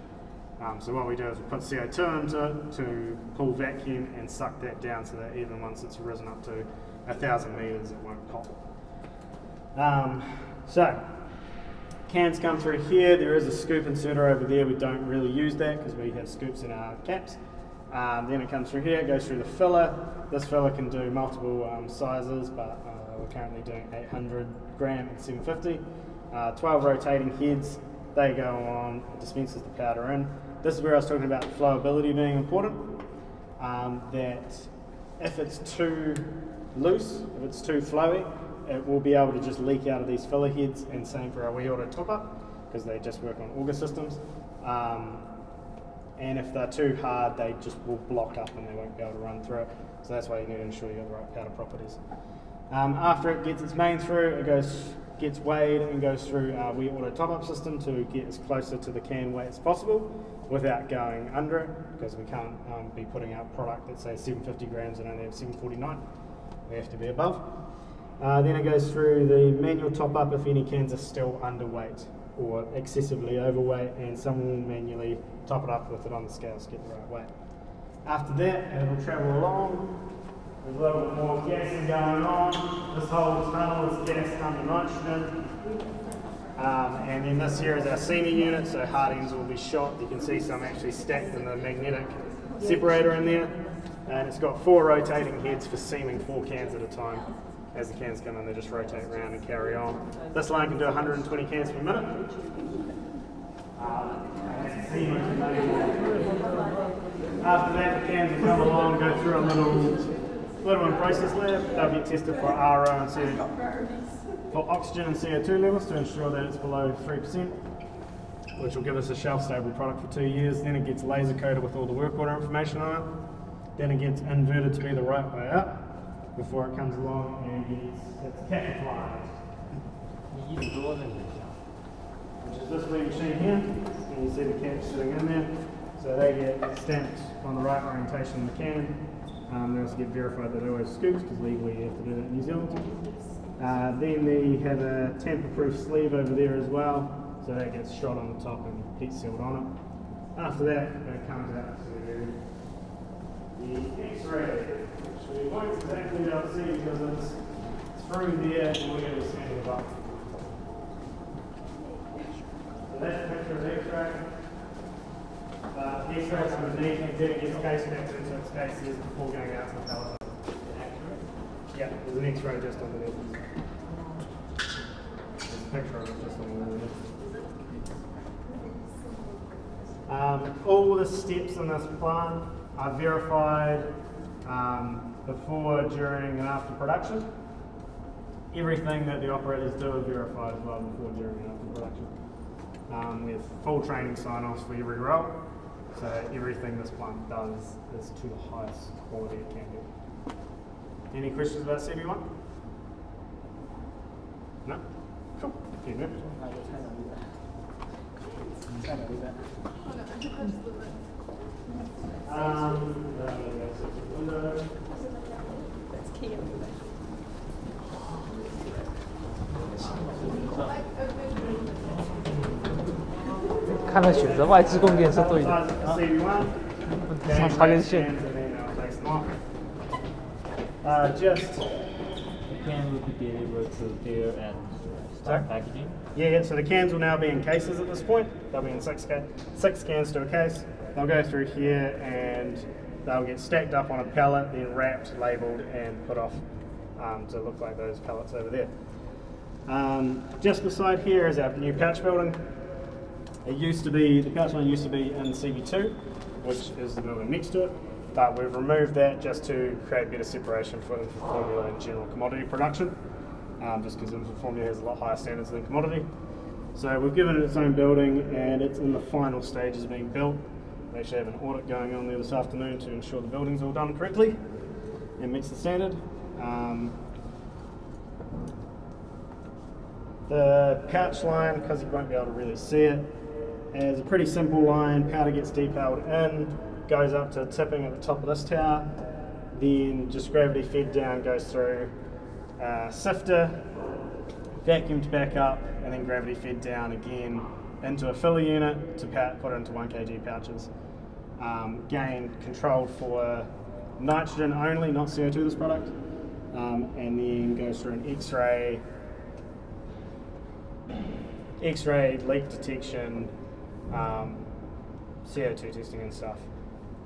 So what we do is we put CO2 into it to pull vacuum and suck that down so that even once it's risen up to 1,000 metres it won't pop. So cans come through here. There is a scoop inserter over there. We don't really use that because we have scoops in our caps. Then it comes through here, it goes through the filler. This filler can do multiple sizes, but we're currently doing 800 gram and 750. 12 rotating heads, they go on, it dispenses the powder in. This is where I was talking about flowability being important. That if it's too loose, if it's too flowy, it will be able to just leak out of these filler heads, and same for our wheel auto top-up, because they just work on auger systems. And if they're too hard, they just will block up and they won't be able to run through it. So that's why you need to ensure you have the right powder properties. After it gets its main through, it gets weighed and goes through our wheel auto top-up system to get as closer to the can weight as possible without going under it, because we can't be putting out product that says 750 grams and only have 749. We have to be above. Then it goes through the manual top-up if any cans are still underweight or excessively overweight, and someone will manually top it up with it on the scales to get the right weight. After that, it will travel along. There's a little bit more gassing going on. This whole tunnel is gassed under nitrogen. And then this here is our seaming unit, so hard ends will be shot. You can see some actually stacked in the magnetic separator in there. And it's got 4 rotating heads for seaming 4 cans at a time. As the cans come in, they just rotate around and carry on. This line can do 120 cans per minute. After that, the cans will come along, go through a little in-process lab. They'll get tested for RO and for oxygen and CO2 levels to ensure that it's below 3%, which will give us a shelf-stable product for 2 years. Then it gets laser coated with all the work order information on it. Then it gets inverted to be the right way up before it comes along and gets capitalized. Which is this wee machine here, and you see the caps sitting in there. So they get stamped on the right orientation in the can. They also get verified that they're always scoops, because legally you have to do that in New Zealand. Then they have a tamper-proof sleeve over there as well, so that gets shot on the top and heat sealed on it. After that, it comes out to the X-ray, which we won't exactly be able to see because it's through there and we're going to be standing above. So that's a picture of the X-ray. The X-ray is underneath, and then it gets case back into its cases before going out to the pallet. Yeah, there's an X-ray just underneath. There's a picture of it just underneath. All the steps in this plant are verified before, during, and after production. Everything that the operators do is verified as well before, during, and after production. We have full training sign-offs for every role, so everything this plant does is to the highest quality it can be. Any questions about CB1? No? Cool. Few minutes. That's key. 看来选择外置供电是对的啊。上插根线。 Just Can will be delivered to there and start packaging. yeah, so the cans will now be in cases at this point. They'll be in six cans to a case. They'll go through here and they'll get stacked up on a pallet, then wrapped, labelled, and put off to look like those pallets over there. Just beside here is our new pouch building. The pouch line used to be in CB2, which is the building next to it, but we've removed that just to create better separation for infant formula and general commodity production, just because infant formula has a lot higher standards than commodity. So we've given it its own building and it's in the final stages of being built. We actually have an audit going on there this afternoon to ensure the building's all done correctly and meets the standard. The pouch line, because you won't be able to really see it, is a pretty simple line. Powder gets depowed in, goes up to tipping at the top of this tower, then just gravity fed down, goes through sifter, vacuumed back up, and then gravity fed down again into a filler unit to put into 1 kg pouches. Again, controlled for nitrogen only, not CO2 this product, and then goes through an X-ray, leak detection, CO2 testing and stuff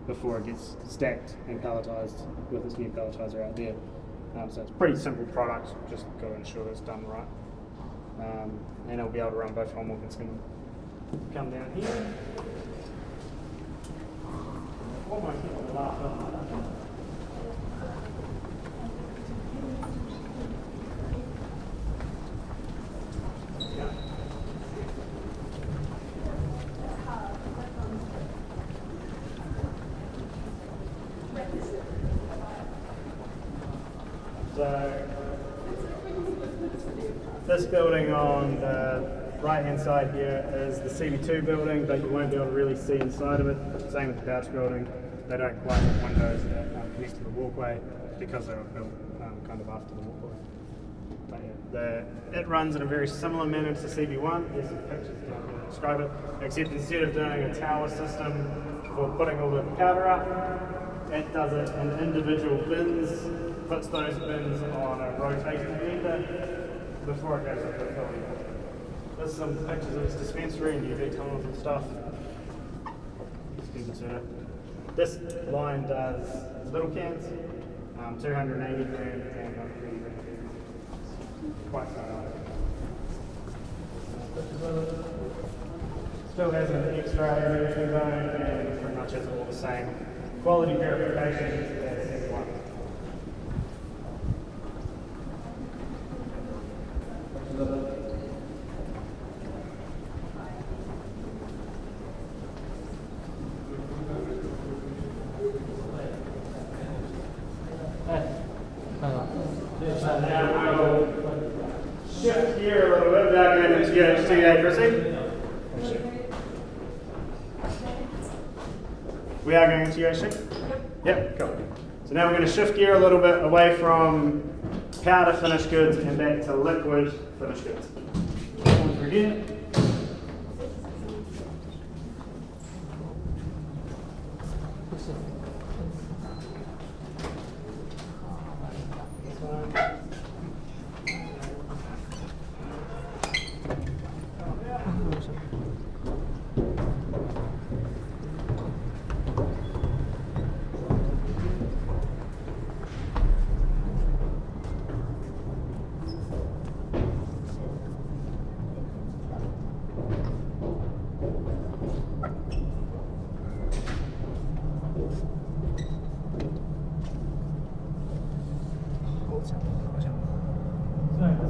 before it gets stacked and palletized with this new palletizer out there. So it's a pretty simple product, just got to ensure it's done right. And it'll be able to run both whole milk and skim. Come down here. Almost hit the last one. So this building on the right hand side here is the CB2 building, but you won't be able to really see inside of it. Same with the pouch building. They don't quite have windows that connect to the walkway because they were built kind of after the walkway. But yeah, it runs in a very similar manner to CB1. There's some pictures down here that describe it, except instead of doing a tower system for putting all the powder up, it does it in individual bins, puts those bins on a rotating bender before it goes into the filling. There's some pictures of its dispensary and UV tunnels and stuff. This line does little cans, 280 grams and 130 grams. Quite small. Still has an X-ray and everything going, and pretty much has all the same quality verifications as CB1. Now we'll shift gear a little bit without going into DJI accuracy. We are going into UHC? Yep, cool. So now we're going to shift gear a little bit away from powder finished goods and back to liquid finished goods. One through here.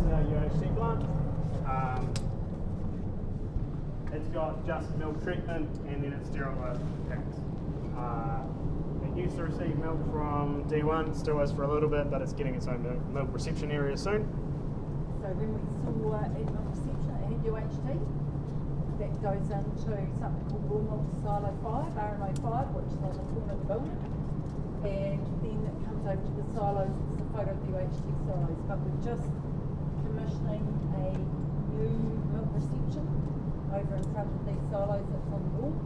is our UHT plant. It's got just milk treatment and then it's sterilised packs. It used to receive milk from D1, still is for a little bit, but it's getting its own milk reception area soon. So when we saw at milk reception, it had UHT. That goes into something called raw milk silo 5, RMO 5, which is on the corner of the building. And then it comes over to the silos, it's a photo of the UHT silos. But we're just commissioning a new milk reception over in front of these silos that's on the wall.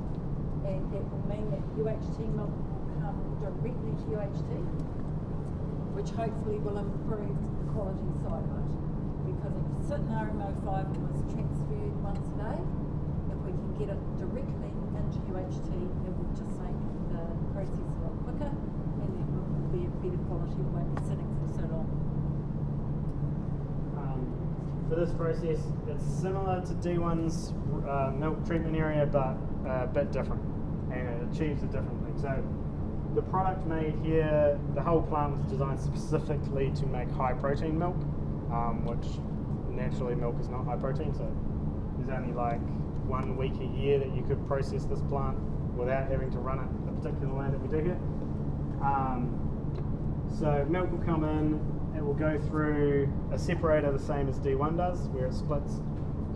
And that will mean that UHT milk will come directly to UHT, which hopefully will improve the quality side of it. Because if you sit in RMO 5 and was transferred once a day, if we can get it directly into UHT, it will just make the process a lot quicker and it will be a better quality, it won't be sitting for so long. For this process, it's similar to D1's milk treatment area, but a bit different, and it achieves a different thing. So the product made here, the whole plant was designed specifically to make high protein milk, which naturally milk is not high protein, so there's only like 1 week a year that you could process this plant without having to run it the particular way that we do here. So milk will come in, it will go through a separator the same as D1 does, where it splits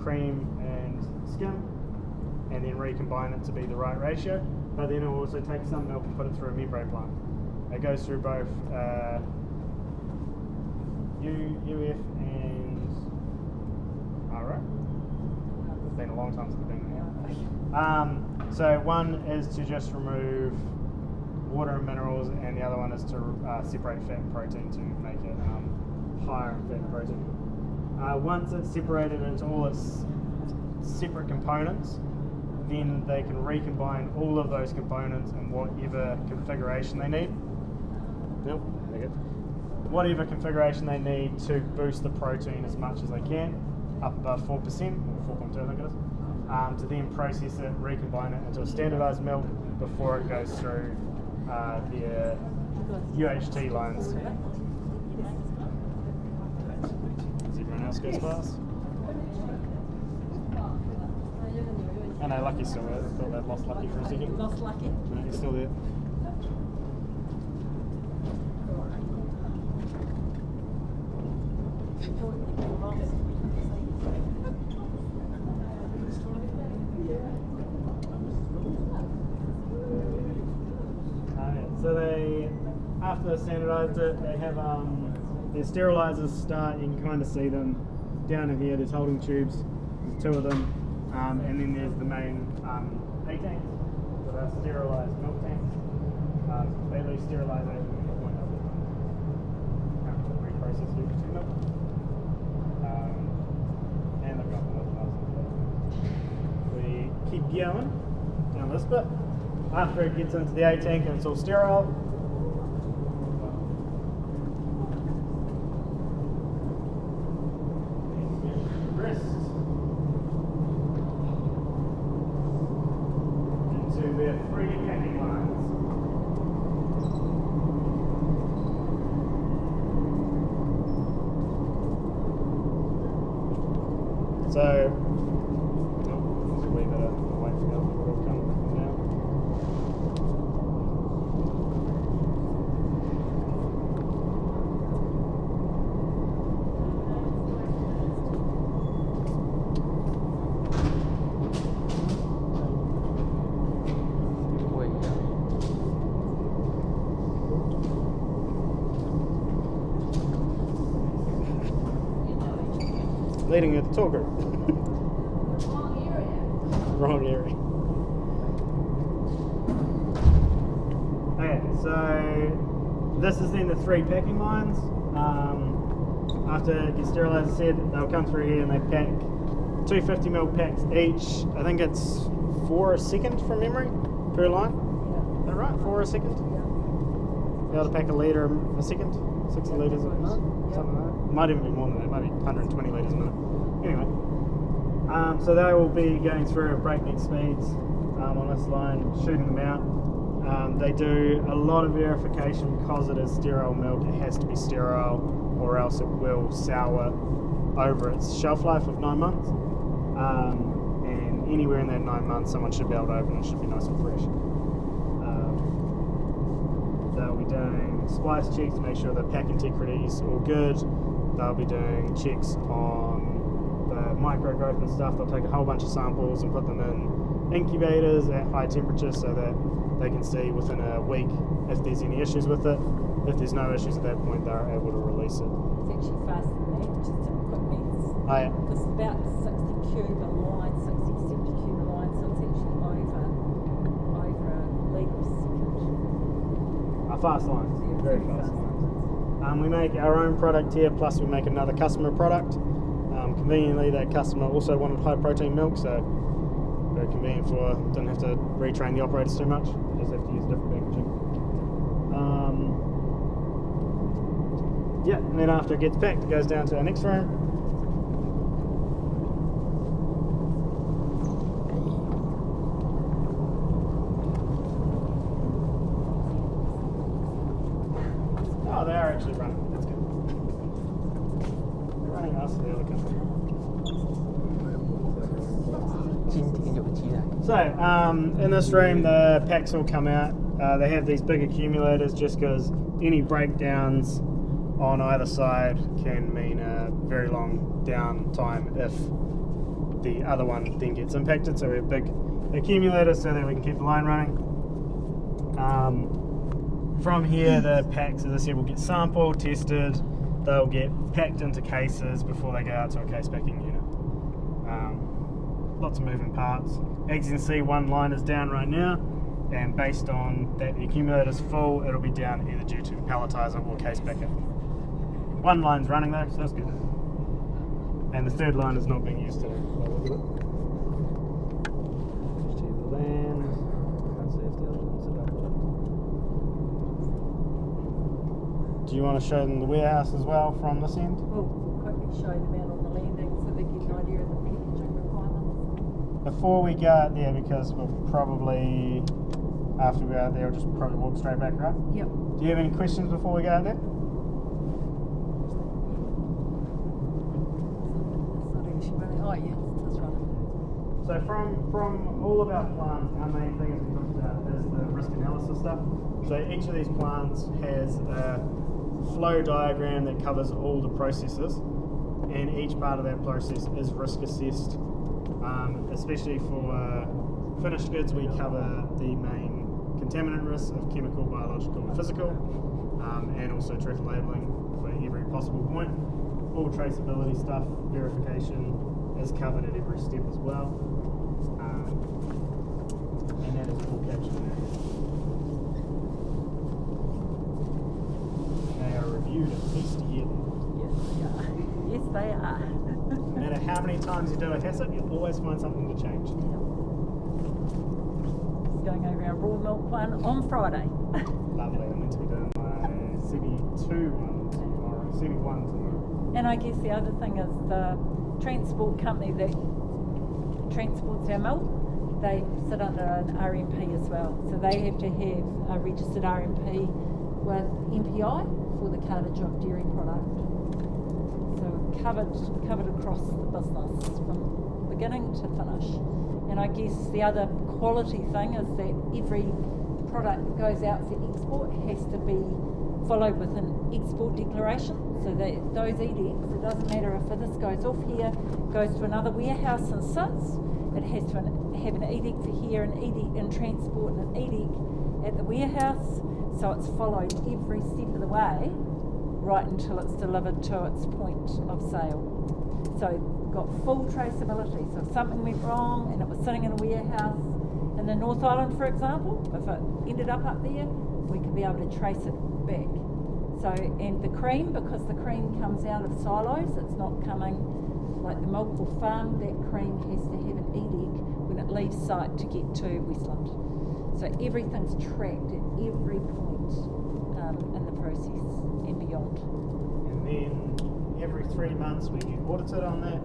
cream and skim, and then recombine it to be the right ratio. But then it will also take some milk and put it through a membrane plant. It goes through both UF and RO. It's been a long time since I've been there. So one is to just remove water and minerals, and the other one is to separate fat and protein to make it higher in fat and protein. Once it's separated into all its separate components, then they can recombine all of those components in whatever configuration they need. Nope, okay. Whatever configuration they need to boost the protein as much as they can, up above 4%, or 4.2 I think it is, to then process it, recombine it into a standardised milk before it goes through their UHT lines. As everyone else goes past. Oh no, Lucky's still there. I thought they'd lost Lucky for a second. Lost Lucky? No, he's still there. So they, after they standardised it, they have their sterilisers start. You can kind of see them down in here. There's holding tubes. There's 2 of them. And then there's the main A tanks that are sterilised milk tanks. They lose sterilisation at the point of reprocessed UHT milk. And they've got milk bars. We keep going down this bit. After it gets into the A tank and it's all sterile, rest into their 3 packing lines. So, just leave it wait for the other people to come down. Leading at the talker. Wrong area. Okay, so this is then the 3 packing lines. After it gets sterilised, said they'll come through here and they pack 250ml packs each. I think it's 4 a second from memory per line. Is that right? 4 a second? Be able to pack a litre a second? 60 litres a minute? Something like that. Might even be more than that, maybe 120 litres a minute. Anyway, so they will be going through at breakneck speeds on this line, shooting them out. They do a lot of verification because it is sterile milk, it has to be sterile. or else it will sour over its shelf life of 9 months. And anywhere in that 9 months, someone should be able to open it. It should be nice and fresh. They'll be doing splice checks to make sure the pack integrity is all good. They'll be doing checks on the micro growth and stuff. They'll take a whole bunch of samples and put them in incubators at high temperature so that they can see within a week if there's any issues with it. If there's no issues at that point, they're able to release it. It's actually faster than that, just a quick mix. Oh, yeah. Because it's about 60 cube a line, 60, 70 cube a line, so it's actually over a litre a second. Fast lines, very fast lines. We make our own product here, plus we make another customer product. Conveniently, that customer also wanted high protein milk, so very convenient for, didn't have to retrain the operators too much, just have to use different packaging. Yeah, and then after it gets packed, it goes down to our next room. Oh, they are actually running. That's good. They're running us, the other company. So, in this room, the packs all come out. They have these big accumulators just because any breakdowns on either side can mean a very long downtime if the other one then gets impacted. So we have big accumulators so that we can keep the line running. From here, the packs, as I said, will get sampled, tested. They'll get packed into cases before they go out to a case packing unit. Lots of moving parts. As you can see, one line is down right now, and based on that the accumulator's full, it'll be down either due to palletizer or case packer. One line's running though, so that's good. And the third line is not being used today. Do you want to show them the warehouse as well from this end? We'll quickly show them out on the landing so they get an idea of the packaging requirements. Before we go out there, because we'll probably, after we go out there, we'll just probably walk straight back, right? Yep. Do you have any questions before we go out there? It's not actually running. Oh yeah, it's running. So from all of our plants, our main thing as we talked about is the risk analysis stuff. So each of these plants has a flow diagram that covers all the processes, and each part of that process is risk assessed. Especially for finished goods, we cover the main contaminant risks of chemical, biological, and physical, and also track and labelling for every possible point. All traceability stuff, verification is covered at every step as well, and that is all captured in there. They are reviewed at least yearly. Yes, they are. No matter how many times you do a HACCP, you'll always find something to change. Just going over our raw milk one on Friday. Lovely. I'm meant to be doing my CB2 one tomorrow, CB1 tomorrow. And I guess the other thing is the transport company that transports our milk, they sit under an RMP as well. So they have to have a registered RMP with MPI for the cartage of dairy product. So covered across the business from beginning to finish. And I guess the other quality thing is that every product that goes out for export has to be followed with an export declaration. So that those edicts, it doesn't matter if this goes off here, goes to another warehouse and sits, it has to have an edict for here, an edict in transport, and an edict at the warehouse. So it's followed every step of the way, right until it's delivered to its point of sale. So we've got full traceability. So if something went wrong and it was sitting in a warehouse in the North Island, for example, if it ended up there, we could be able to trace it back. So, and the cream, because the cream comes out of silos, it's not coming like the milk or farm, that cream has to have an edict when it leaves site to get to Westland. So everything's tracked at every point in the process and beyond. And then every 3 months we get audited on that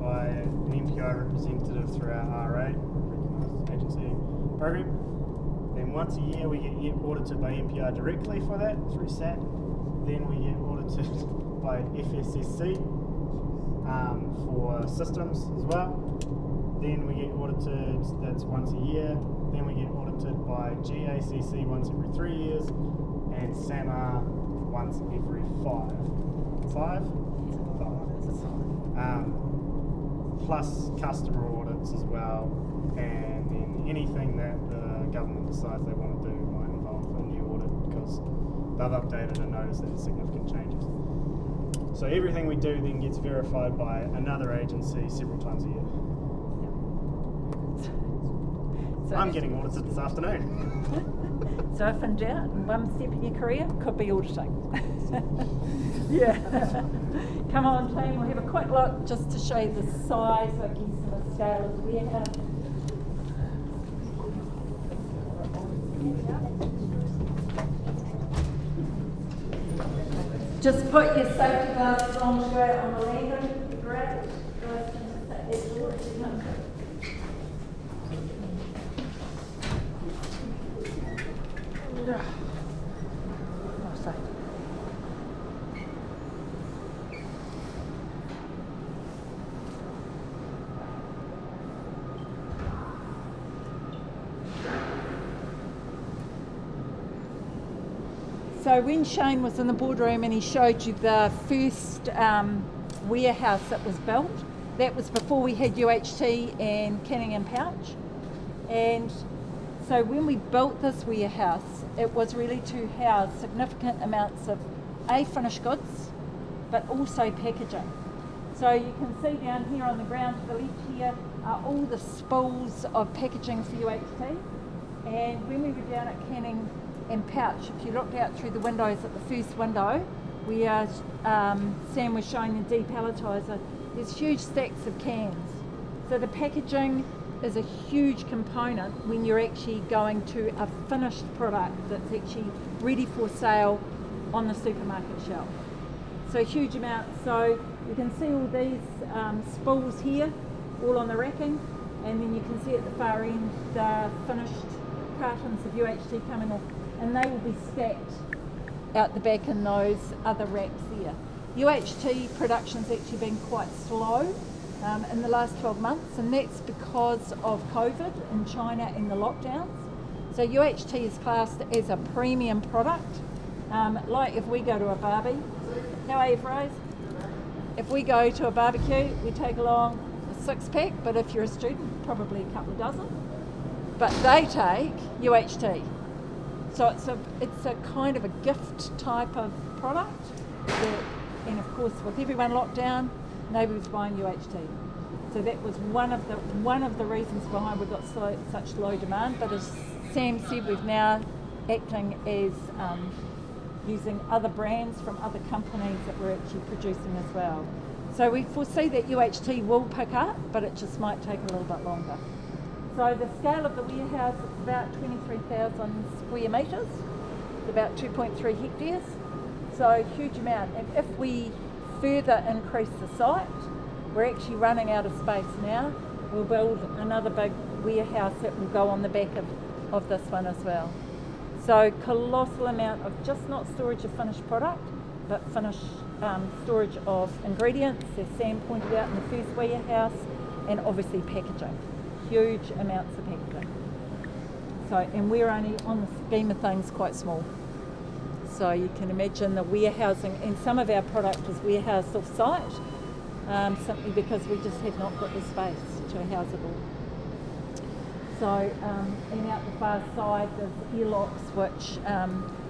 by an MPI representative through our RA, Recognised Agency Program. Then once a year we get audited by MPI directly for that through SAT. Then we get audited by FSSC for systems as well. Then we get audited, that's once a year. Then we get audited by GACC once every 3 years, and SAMR once every 5. Plus customer audits as well, and then anything that the government decides they want to do might involve a new audit because they've updated a notice that there's significant changes. So everything we do then gets verified by another agency several times a year. So I'm getting audited this afternoon. So if in doubt, one step in your career could be auditing. Yeah. Come on team, we'll have a quick look just to show you the size, I guess, and the scale of the warehouse. Just put your safety glasses on to go out on the landing. Great. Guys can just take that door if you come. So when Shane was in the boardroom and he showed you the first warehouse that was built, that was before we had UHT and canning and pouch. And so when we built this warehouse, it was really to house significant amounts of finished goods, but also packaging. So you can see down here on the ground to the left here are all the spools of packaging for UHT. And when we were down at canning and pouch, if you looked out through the windows at the first window, where Sam was showing the depalletizer, there's huge stacks of cans. So the packaging is a huge component when you're actually going to a finished product that's actually ready for sale on the supermarket shelf. So a huge amount. So you can see all these spools here, all on the racking, and then you can see at the far end the finished cartons of UHT coming off, and they will be stacked out the back in those other racks there. UHT production's actually been quite slow in the last 12 months, and that's because of COVID in China and the lockdowns. So UHT is classed as a premium product. Like if we go to a barbie, how are you, Rose? If we go to a barbecue, we take along a 6-pack, but if you're a student, probably a couple of dozen. But they take UHT. So it's a kind of a gift type of product. And of course, with everyone locked down, nobody was buying UHT. So that was one of the reasons behind we got such low demand. But as Sam said, we're now acting as using other brands from other companies that we're actually producing as well. So we foresee that UHT will pick up, but it just might take a little bit longer. So the scale of the warehouse is about 23,000 square metres, it's about 2.3 hectares, so a huge amount. And if we further increase the site, we're actually running out of space now. We'll build another big warehouse that will go on the back of this one as well. So colossal amount of just not storage of finished product, but finished storage of ingredients, as Sam pointed out in the first warehouse, and obviously packaging. Huge amounts of packaging. So, and we're only, on the scheme of things, quite small. So you can imagine the warehousing, and some of our product is warehoused off site, simply because we just have not got the space to house it all. So, and out the far side there's airlocks, which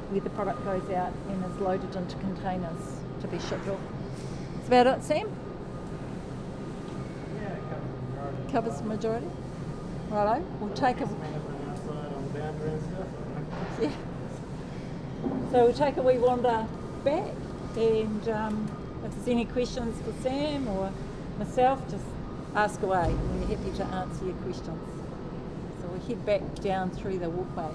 where the product goes out and is loaded into containers to be shipped off. That's about it, Sam? Yeah, Covers the majority. Righto, we'll take a... Yeah. So we'll take a wee wander back, and if there's any questions for Sam or myself, just ask away. We're happy to answer your questions. So we'll head back down through the walkway.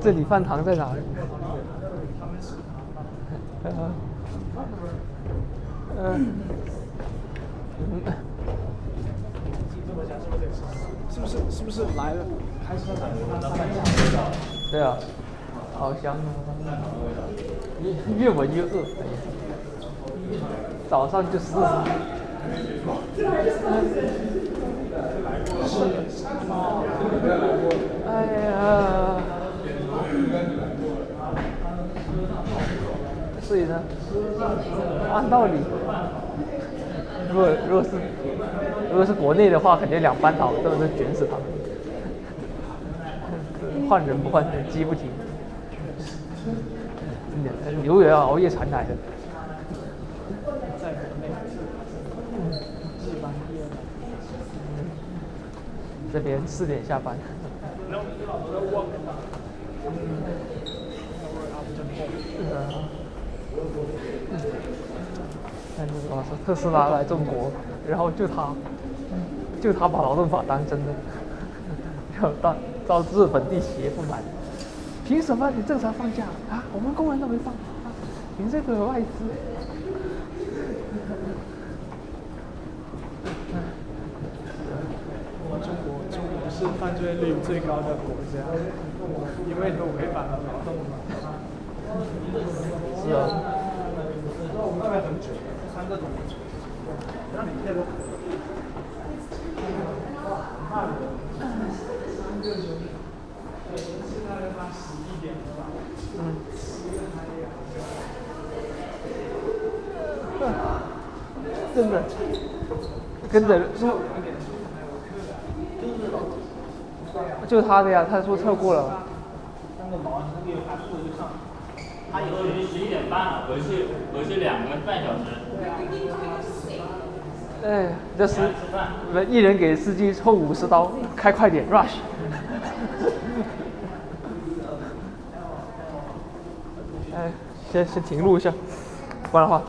这里饭堂在哪里？是不是来了？开车来对啊，好香啊！越闻越饿。早上就40。哎呀，所以呢，按道理，如果是国内的话，肯定2班倒都是卷死他们。换人不换人，机不停。牛也要熬夜传来的。在国内，日班夜班。这边4点下班。但是我说特斯拉来中国，然后就他把劳动法当真的，然后招致本地企业不满。凭什么你正常放假啊？我们工人都没放啊！凭这个外资。中国是犯罪率最高的国家，因为都违反了劳动法。是啊。我们那边很久，3个多月，让你贴都。真的，跟着就是他的呀，他说测过了。他以后11点半回去2个半小时。哎，这是一人给司机抽50刀，开快点 ，rush。哎，先停录一下，不然的话。